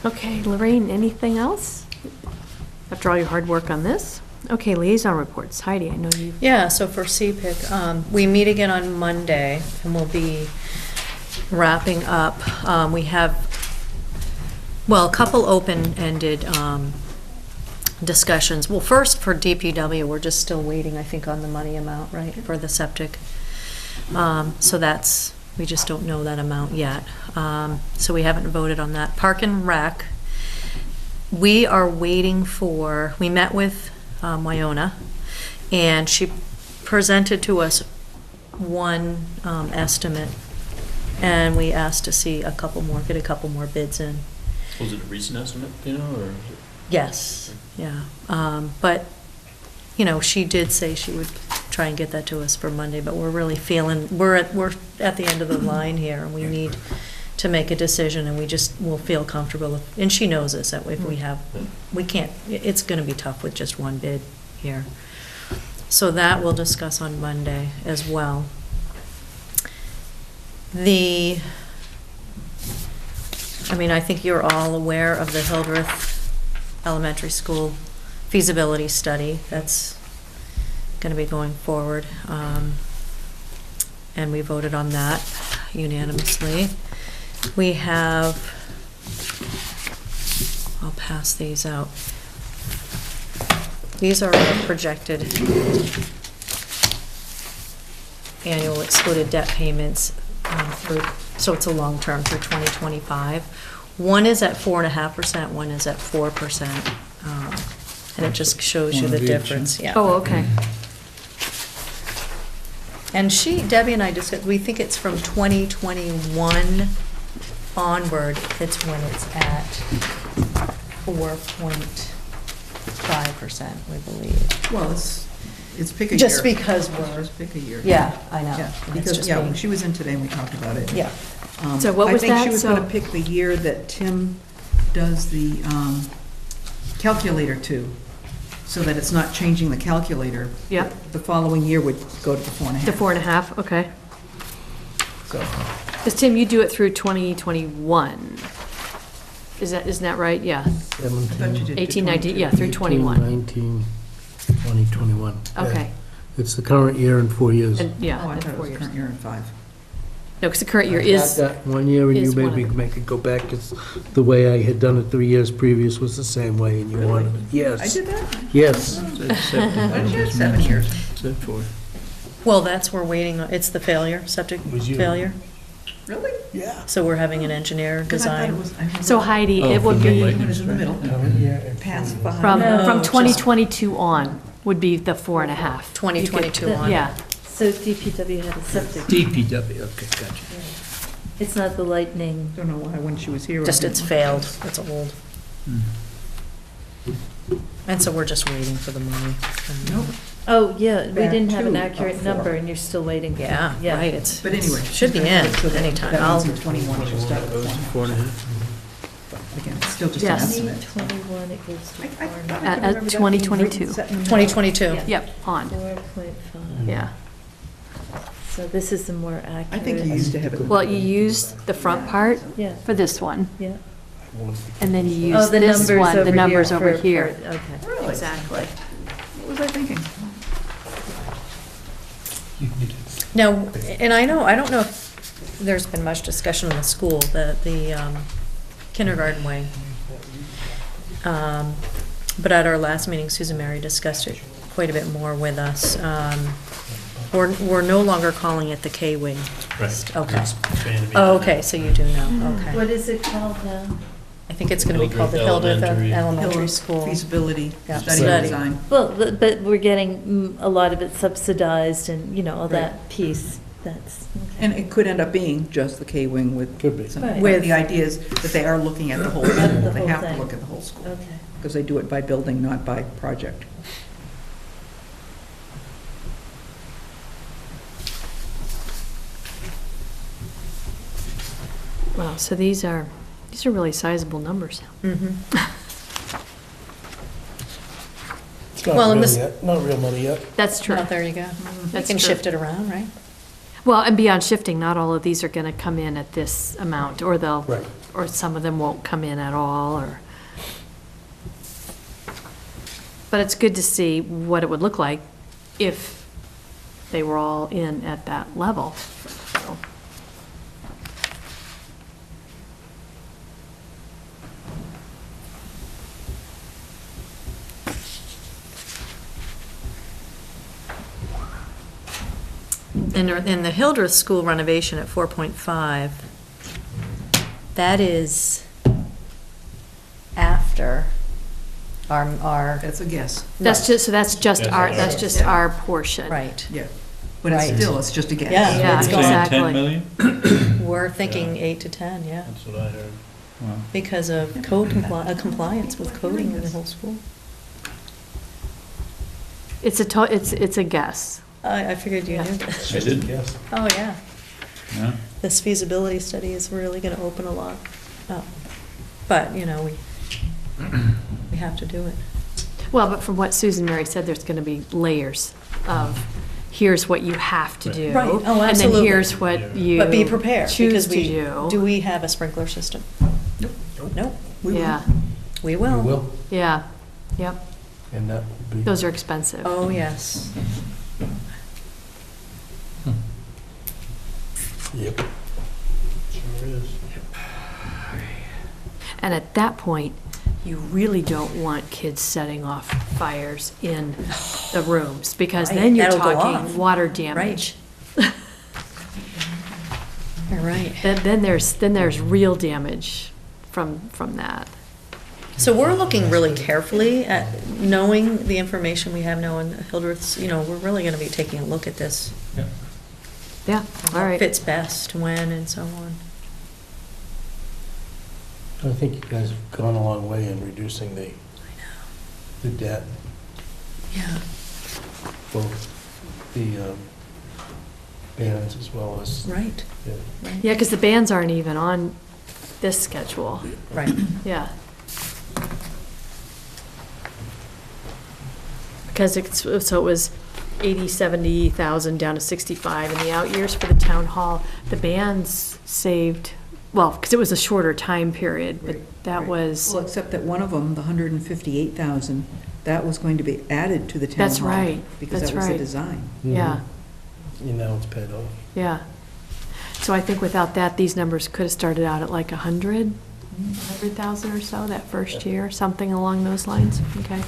Okay, Lorraine, anything else? After all your hard work on this? Okay, liaison reports. Heidi, I know you. Yeah, so for CPIC, we meet again on Monday, and we'll be wrapping up. We have, well, a couple open-ended discussions. Well, first, for DPW, we're just still waiting, I think, on the money amount, right, for the septic. So that's, we just don't know that amount yet. So we haven't voted on that. Park and Rec, we are waiting for, we met with Wyona, and she presented to us one estimate, and we asked to see a couple more, get a couple more bids in. Was it a recent estimate, do you know, or? Yes, yeah. But, you know, she did say she would try and get that to us for Monday, but we're really feeling, we're at the end of the line here, and we need to make a decision, and we just will feel comfortable, and she knows this, that if we have, we can't, it's gonna be tough with just one bid here. So that we'll discuss on Monday as well. I mean, I think you're all aware of the Hildreth Elementary School feasibility study that's going to be going forward. And we voted on that unanimously. We have, I'll pass these out. These are our projected annual excluded debt payments through, so it's a long term through 2025. One is at 4.5%, one is at 4%. And it just shows you One the of each, difference, yeah. Oh, okay. And Debbie and I discussed, we think it's from 2021 onward, it's when it's at 4.5%, we believe. Well, it's pick a year. Just because we're, Just pick a year. yeah, I know. Yeah, It's because, just yeah, being- she was in today and we talked about it. Yeah, So what was I think that? she was So- gonna pick the year that Tim does the calculator to, so that it's not changing the calculator. Yep. The following year would go to the 4.5. The 4.5, okay. So, Because Tim, you do it through 2021. Isn't that right? Yeah. I thought you did. 18, 19, yeah, through 21. 19, 20, 21. Yeah. Okay. It's the current year and 4 years. And, yeah, Oh, I and thought it 4 was years. current year in 5. No, because the current year I is, had that 1 year, and you is one made me of- make it go back, because the way I had done it 3 years previous was the same way, and you Really? wanted it. Yes. I did that? Yes. Why did you have 7 years? Said for. well, that's, we're waiting, it's the failure, septic Was you. failure. Really? Yeah. So we're having an engineer Because I thought it design. was. I remember so Heidi, Oh, it would from the be lightning It was in the middle. Current year and 4 Past years. 5. from No, 2022 on would be the 4.5. 2022 on. Yeah. So DPW had a septic. DPW, okay, gotcha. It's not the lightning. Don't know why, when she was here. I Just didn't it's look. failed, it's old. And so we're just waiting for the money. Nope. Oh, yeah, we Back didn't have an to accurate up four. number, and you're still waiting. for it. Yeah, right, it's, But anyway. should be in so that- anytime. That I'll, means in 21, she'll start with 1.5. Again, it's still just an Yes. estimate. 21, it goes to I 4. thought I could At remember that being 2022. written, set in the- 2022. Yep, on, 4.5. yeah. So this is the more accurate. I think you used to have it. Well, you use the front part Yeah, for this one, yeah. and then you Oh, use the this numbers one, over the here. numbers over for- here. Okay. Really? Exactly. What was I thinking? Now, and I don't know if there's been much discussion in the school, the kindergarten wing. But at our last meeting, Susan Mary discussed it quite a bit more with us. We're no longer calling it the K-wing. Right. Okay. It's expanded Oh, beyond okay, so you do know, okay. What is it called now? I think it's gonna be called the Hildreth Hildreth Elementary. Elementary School. Feasibility, Yeah, study study. and design. Well, but we're getting a lot of it subsidized and, all Right. that piece, that's. And it could end up being just the K-wing with. Could be. some- Right. But the idea is that they are looking at the whole school. At the They whole have to thing. look at the whole school. Okay. Because they do it by building, not by project. Wow, so these are really sizable numbers. Mhm. It's not Well, and real this- yet, not real money yet. That's true. Well, there you go. You That's can true. shift it around, right? Well, and beyond shifting, not all of these are gonna come in at this amount, or they'll, Right. or some of them won't come in at all, or. But it's good to see what it would look like if they were all in at that level. So, And the Hildreth School renovation at 4.5, that is after our, That's a guess. That's just, so that's just Yes, our, it that's is. just our portion. right. Yeah. But it's Right. still, it's just a guess. Yeah. Yeah, It's Saying exactly. 10 million? We're thinking 8 to 10, yeah, That's what I heard. Wow. because of compliance with coding in the whole school. It's a guess. I figured you knew. I didn't. Yes. Oh, yeah. No? This feasibility study is really going to open a lot up. But, we have to do it. Well, but from what Susan Mary said, there's gonna be layers of, here's what you have to do. Right. Oh, And then absolutely. here's what you But be prepared, because choose to do do. we have a sprinkler system? Nope. We will. Yeah, We will. We will, yeah, yep. and that would be. Those are expensive. Oh, yes. Yep. Sure is. And at that point, you really don't want kids setting off fires in the rooms, because then Right, you're that'll go off. talking water damage. You're right. Then there's real damage from that. So we're looking really carefully at knowing the information we have now in Hildreth's, we're really going to be taking a look at this. Yeah, all What right. fits best, when, and so on. I think you guys have gone a long way in reducing the debt, Yeah. both the bands as well as. Right. Yeah. Right. Yeah, because the bands aren't even on this schedule. Right. Yeah. Because so it was 80, 70,000 down to 65 in the out years for the town hall. The bands saved, well, because it was a shorter time period, but that Right. was, Well, except that one of them, the 158,000, that was going to be added to the town hall. That's right. Because That's that was the right. design. yeah, You know, it's paid off. yeah. So I think without that, these numbers could have started out at like 100,000 or so that first year, something along those lines. Okay.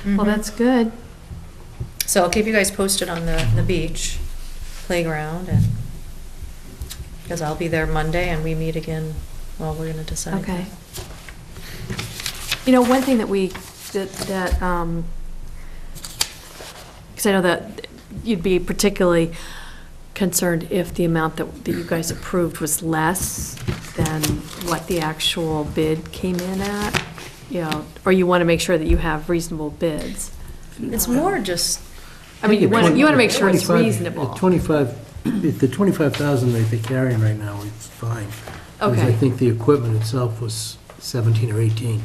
Well, Mhm. that's good. So I'll keep you guys posted on the beach playground, and, because I'll be there Monday, and we meet again, well, we're gonna decide. Okay. You know, one thing that because I know that you'd be particularly concerned if the amount that you guys approved was less than what the actual bid came in at, or you want to make sure that you have reasonable bids. It's more just, I mean, you want to make sure it's 25 reasonable. at 25, if the 25,000 that they're carrying right now, it's fine. Because I Okay. think the equipment itself was 17 or 18.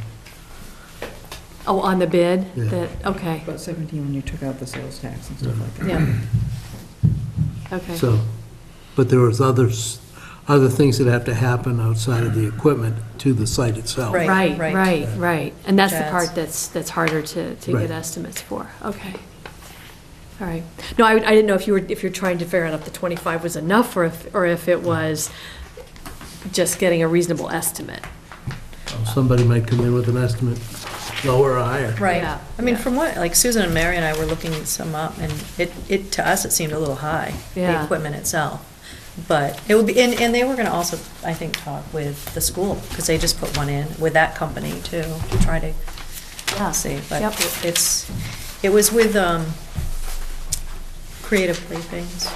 Oh, on the bid? Yeah. That, okay, About 17 when you took out the sales tax and stuff like that. yeah. Okay. So, but there was other things that have to happen outside of the equipment to the site itself. Right. Right. And that's the Chad's. part that's harder to Right. get estimates for. Okay. All right. No, I didn't know if you're trying to figure out if the 25 was enough or if it was just getting a reasonable estimate. Somebody might come in with an estimate lower or higher. right. Yeah, I mean, yeah. from what, like Susan and Mary and I were looking some up, and to us, it seemed a little high, the Yeah. equipment itself. But it would be, and they were gonna also, I think, talk with the school, because they just put one in with that company too, to try to see. But Yep. it was with, Creative Playthings.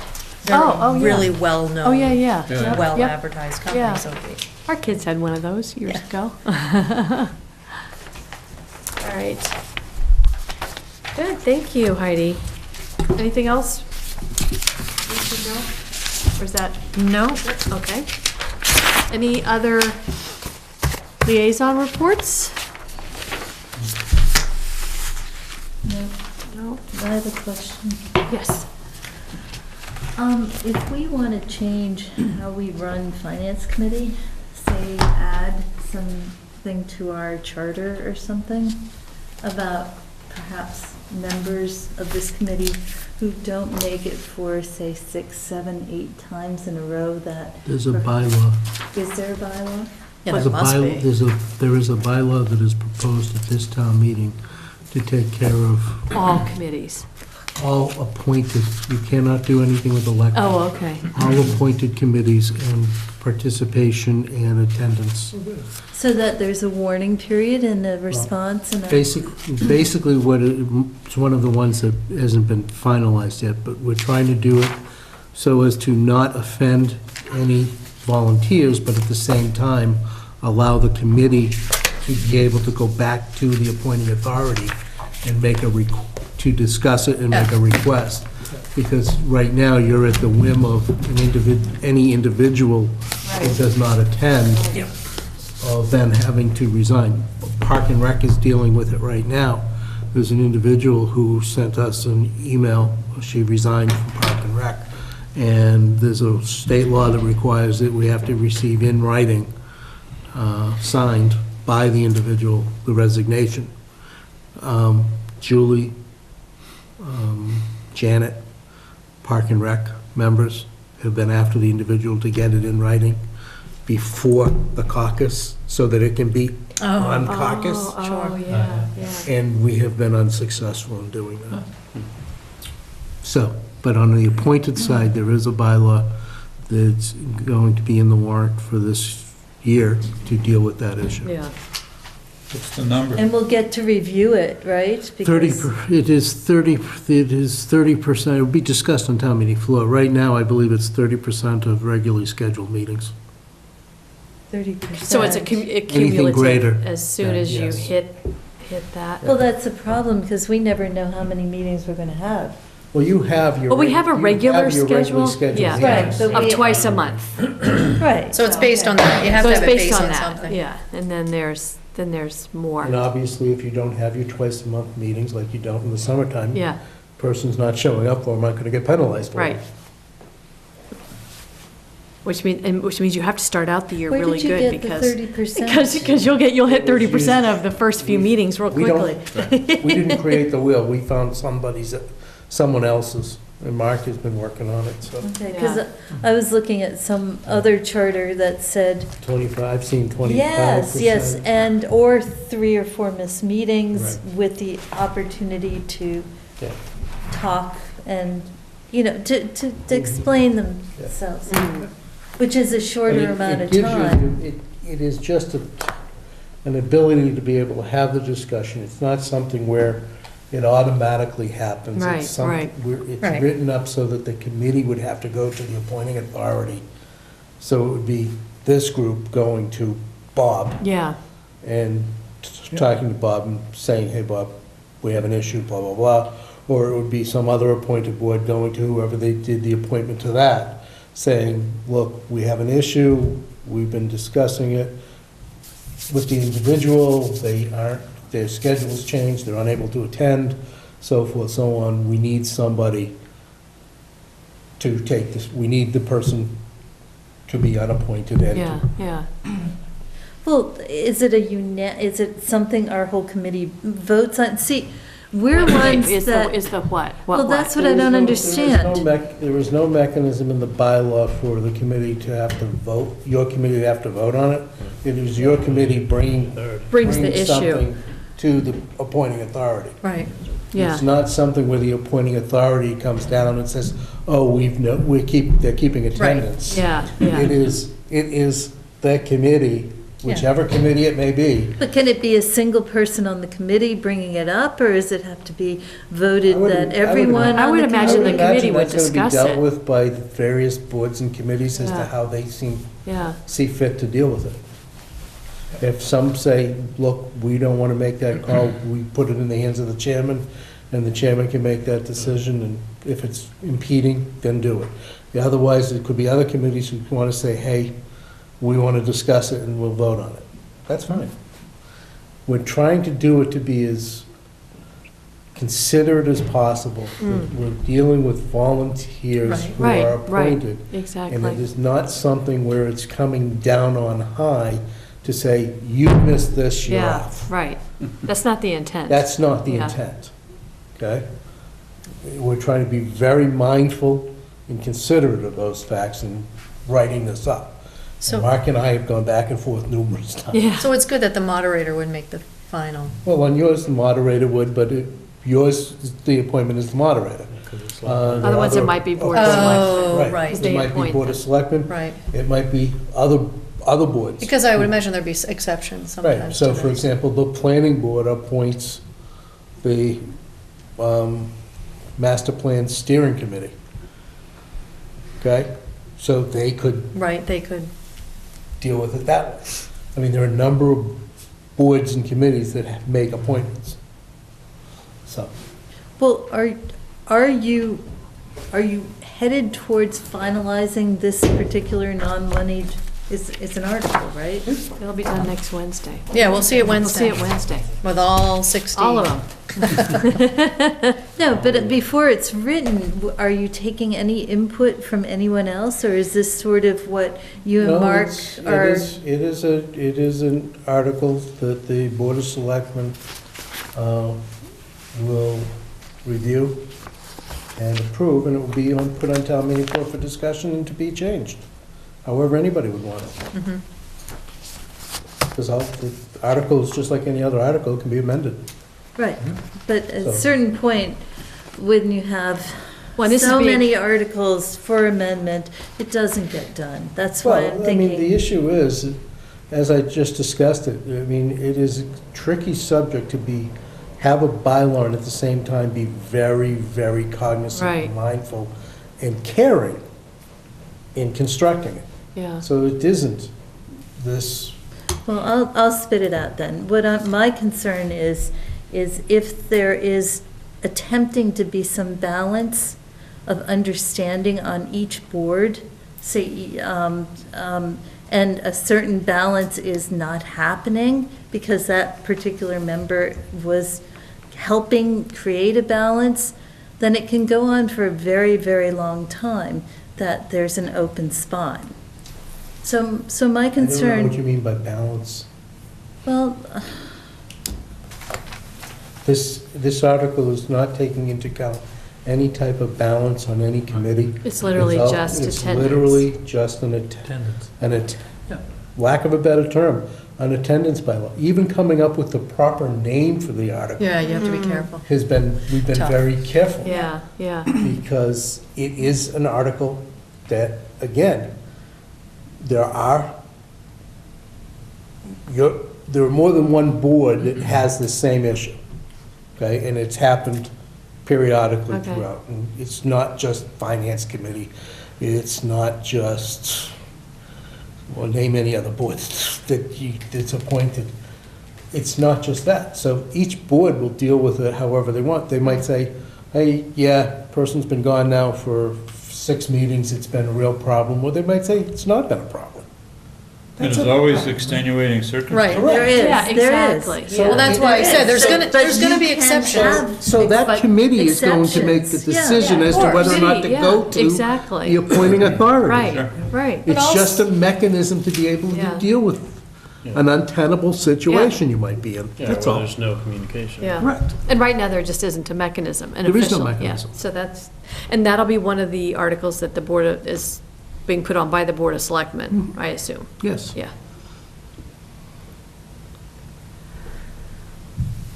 They're Oh, a yeah. really well-known. Oh, yeah. Yeah. Yep, Well yep. advertised Yeah. company, so Our kids had one of those years Yeah. ago. All right. Good, thank you, Heidi. Anything else? You should know? Or is that, no, okay. Any other liaison reports? No, No? I have a question. Yes. If we want to change how we run finance committee, say add something to our charter or something about perhaps members of this committee who don't make it for, say, 6, 7, 8 times in a row, that, There's a bylaw. is there a bylaw? yeah, There's there a must bylaw- be. There is a bylaw that is proposed at this town meeting to take care of All committees. all appointed, you cannot do anything with elected. Oh, okay. All appointed committees and participation and attendance. So that there's a warning period and a response and a... Basically, it's one of the ones that hasn't been finalized yet, but we're trying to do it so as to not offend any volunteers, but at the same time, allow the committee to be able to go back to the appointing authority and make to discuss it and make a request. Because right now, you're at the whim of any individual who does not attend, of then having to resign. Park and Rec is dealing with it right now. There's an individual who sent us an email, she resigned from Park and Rec, and there's a state law that requires that we have to receive in writing, signed by the individual, the resignation. Julie, Janet, Park and Rec members have been after the individual to get it in writing before the caucus, so that it can be on caucus, Oh, yeah, yeah. and we have been unsuccessful in doing that. So, but on the appointed side, there is a bylaw that's going to be in the warrant for this year to deal with that issue. Yeah. what's the number? And we'll get to review it, right? 30, Because- it is 30%, it will be discussed on town meeting floor. Right now, I believe it's 30% of regularly scheduled meetings. 30%. So it's cumulative greater as soon than- as you yes. hit that. Well, that's a problem, because we never know how many meetings we're going to have. Well, you have your. Well, we have a regular your regularly schedule, scheduled yeah. Right, meetings. but Of we- twice a month. Right. So it's based on that, you have So to it's have it based based on on that, something. yeah. And then there's more. And obviously, if you don't have your twice-a-month meetings like you don't in the summertime, Yeah, person's not showing up for them, aren't going to get penalized for it. right. Which means you have to start out the year Where really did you good get the because. 30%? Because you'll hit 30% of the first few meetings real We quickly. don't, we didn't create the wheel, we found someone else's, and Mark has been working on it, so Okay, because I was looking at some other charter that said, 25, I've seen 25%. yes, or 3 or 4 missed meetings Right. with the opportunity to Yeah. talk and, to explain themselves, which is a I mean, shorter amount it of gives you- time. It is just an ability to be able to have the discussion. It's not something where it automatically happens. Right, It's something right. where it's Right. written up so that the committee would have to go to the appointing authority. So it would be this group going to Bob Yeah, and talking to Bob and saying, hey, Bob, we have an issue, blah, blah, blah. Or it would be some other appointed board going to whoever they did the appointment to that, saying, look, we have an issue, we've been discussing it with the individual, their schedule's changed, they're unable to attend, so forth, so on. We need somebody to take this, we need the person to be unappointed and Yeah, to yeah. Well, is it something our whole committee votes on? See, we're ones Is the that, what? well, What? that's what I don't understand. There is no mechanism in the bylaw for the committee to have to vote, your committee to have to vote on it. It is your committee bringing Brings the issue. something to the appointing authority. Right. Yeah. It's not something where the appointing authority comes down and says, oh, they're keeping attendance. Yeah, It yeah. is the committee, whichever committee it may be. But can it be a single person on the committee bringing it up, or does it have to be voted that everyone I on would the imagine the committee? committee would that's gonna discuss be it. dealt with by the various boards and committees as to Yeah. how they see Yeah, fit to deal with it. If some say, look, we don't want to make that call, we put it in the hands of the chairman, and the chairman can make that decision, and if it's impeding, then do it. Otherwise, it could be other committees who want to say, hey, we want to discuss it and we'll vote on it. That's fine. We're trying to do it to be as considerate as possible. We're dealing with volunteers who right, are right, appointed. And it exactly. is not something where it's coming down on high to say, you missed this, you're Yeah, off. right. That's not the intent. That's not the Yeah. intent, okay? We're trying to be very mindful and considerate of those facts in writing this up. And So, Mark and I have gone back and forth numerous times. Yeah, so it's good that the moderator would make the final. Well, on yours, the moderator would, but yours, the appointment is the moderator. There are other ones it other might be board of Oh, selectmen. right. It They might be appoint Board of them. Selectmen, Right. it might be other boards. Because I would imagine there'd be exceptions sometimes. Right, so to for that. example, the planning board appoints the master plan steering committee. Okay? So they could Right, they could. deal with it that way. I mean, there are a number of boards and committees that make appointments. So, Well, are you headed towards finalizing this particular non-moneyed, it's an article, right? It'll be done next Wednesday. Yeah, we'll see it We'll see Wednesday it Wednesday. with all 60. All of them. No, but before it's written, are you taking any input from anyone else, or is this sort of what you and no, Mark it are? is an article that the Board of Selectmen will review and approve, and it will be put on town meeting floor for discussion and to be changed, however anybody would want it. Mhm. Because the article is just like any other article, it can be amended. Right, but at So- a certain point, when you have Well, this is so being- many articles for amendment, it doesn't get done. That's why I'm Well, I mean, the thinking, issue is, as I just discussed it, I mean, it is a tricky subject to have a bylaw and at the same time be very, very cognizant and Right. mindful and caring in constructing it. Yeah. So it isn't this, well, I'll spit it out then. My concern is if there is attempting to be some balance of understanding on each board, say, and a certain balance is not happening because that particular member was helping create a balance, then it can go on for a very, very long time that there's an open spot. So my I don't know what concern, you mean by balance. well, This article is not taking into account any type of balance on any committee. It's literally It's all- just It's attendance. literally just Attendance. Yeah. lack of a better term, an attendance bylaw. Even coming up with the proper name for the article Yeah, you have to be careful. we've been Tough. very careful. Yeah, yeah. Because it is an article that, again, there are more than one board that has the same issue, okay? And it's happened periodically Okay. throughout. And it's not just Finance Committee, it's not just, well, name any other board that's appointed. it's not just that. So each board will deal with it however they want. They might say, hey, yeah, person's been gone now for 6 meetings, it's been a real problem. Or they might say, it's not been a problem. And That's there's a- always extenuating circumstances. There is, Yeah, there is. exactly. So- Well, that's why I said, there's So- gonna, but there's gonna you be can exceptions. have So that but committee is going to make the exceptions. Yeah, decision yeah, as of to whether or not to course. go Yeah, to exactly. the appointing authority. Right, right. But It's also- just a mechanism to be able Yeah. to deal with an untenable situation you might be in. Yeah, That's where all. there's no communication. Yeah. Correct. And right now, there just isn't a mechanism, an There is no official, yeah. mechanism. So that's, and that'll be one of the articles that the Board of, is being put on by the Board of Selectmen, I assume, Yes. yeah.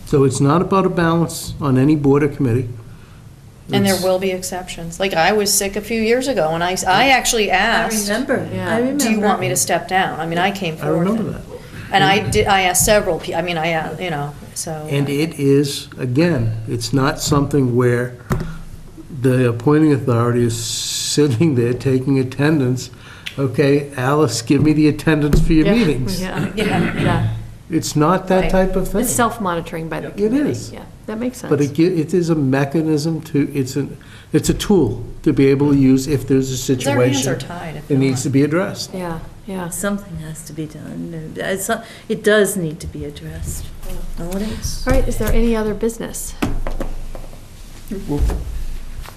So it's not about a balance on any board or committee. And there It's- will be exceptions. Like, I was sick a few years ago, and I actually I asked, remember, Yeah. I remember. do you want me to step down? I mean, I came I forward. remember that. And I asked several I mean, you know, so. And it is, again, it's not something where the appointing authority is sitting there taking attendance. Okay, Alice, give me the attendance for your Yeah, meetings. Yeah, Yeah. yeah. It's not that Right. type of thing. It's self-monitoring by the It committee. is. Yeah, that makes sense. But it is a mechanism to, it's a tool to be able to use if there's a 'Cause our hands are situation tied if that needs not. to be addressed. Yeah, yeah. Something has to be done. It does need to be addressed. No, it is. All right, is there any other business?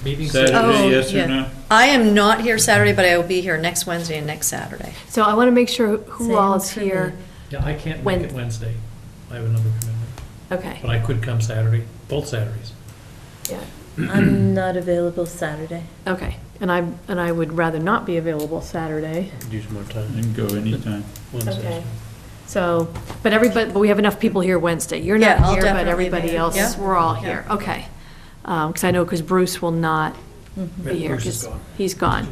Meetings. Oh, Saturday, yes yeah. or no? I am not here Saturday, but I will be here next Wednesday and next Saturday. So I want to make sure who Same all is for here. me. Yeah, I can't When- make it Wednesday. I have another commitment. Okay, But I could come Saturday, both Saturdays. yeah, I'm not available Saturday. okay. And I would rather not be available Saturday. Use more You time. can go anytime. Wednesday. Okay. So, but we have enough people here Wednesday. You're Yeah, not I'll here, but definitely everybody be here. else, Yeah. we're all here. Okay. Because I know, because Bruce will not Mm-hmm. be here. Bruce is 'cause gone. He's gone,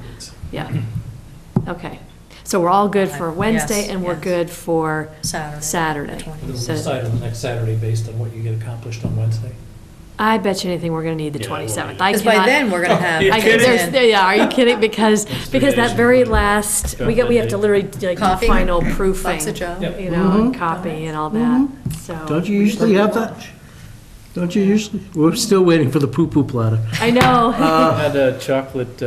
yeah. Okay. So we're all good for Yes, Wednesday, and we're yes. good for Saturday. Saturday. the 20th. We'll So- decide on the next Saturday based on what you get accomplished on Wednesday. I bet you anything we're going to need the Yeah, well, 27th. yeah. I Because by cannot- then, we're gonna have. You're I, kidding. yeah, are you kidding? Because that very last, we have to literally like do Coffee? final proofing, Box of Joe? Yep. you know, and copy and all that, so. Don't you usually have that? Don't you usually? We're still waiting for the poo-poo platter. I know. Had chocolate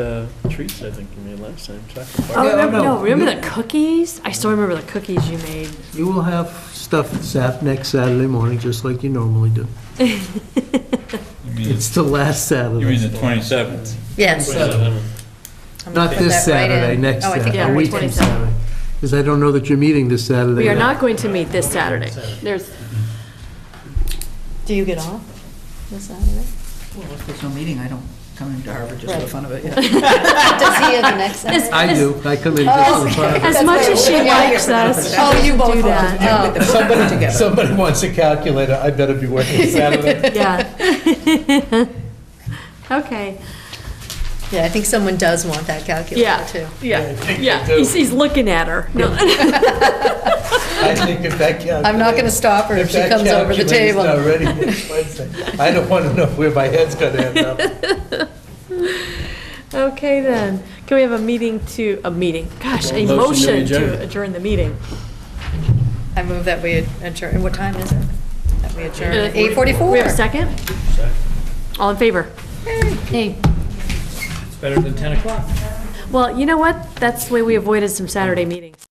treats, I think, you made last time. Chocolate bar. Oh, Yeah, remember, no. no, remember the cookies? I still remember the cookies you made. You will have stuff next Saturday morning, just like you normally do. You mean, It's the last you mean Saturday. the 27th? Yes. 27. I'm Not gonna put this that right Saturday, in. next Oh, I think Saturday, yeah, a the week from 27th. Saturday. Because I don't know that you're meeting this Saturday. We are yet. not going to meet this Saturday. There's, Do you get off this Saturday? Well, if there's no meeting, I don't come into Harvard just for the Right. fun of it, yeah. Does he have the next Saturday? I do. I come in just for the fun of it. as much as she likes us. Oh, you both do want that. to Put the somebody together. Somebody wants a calculator, I better be working Saturday. Yeah. Okay, Yeah, I think someone does want that calculator yeah, too. yeah. He's looking at her. No. I think if that calculator. I'm not gonna stop her if she that comes over the calculator's table. not ready next Wednesday, I don't want to know where my head's going to end up. Okay, then. Can we have a meeting, a Motion to motion to adjourn. adjourn the meeting? I move that we adjourn, what time is it? That we adjourn, Uh, 8:44. We have a second? All in favor? Hey. It's better than 10 o'clock. Well, you know what? That's the way we avoided some Saturday meetings.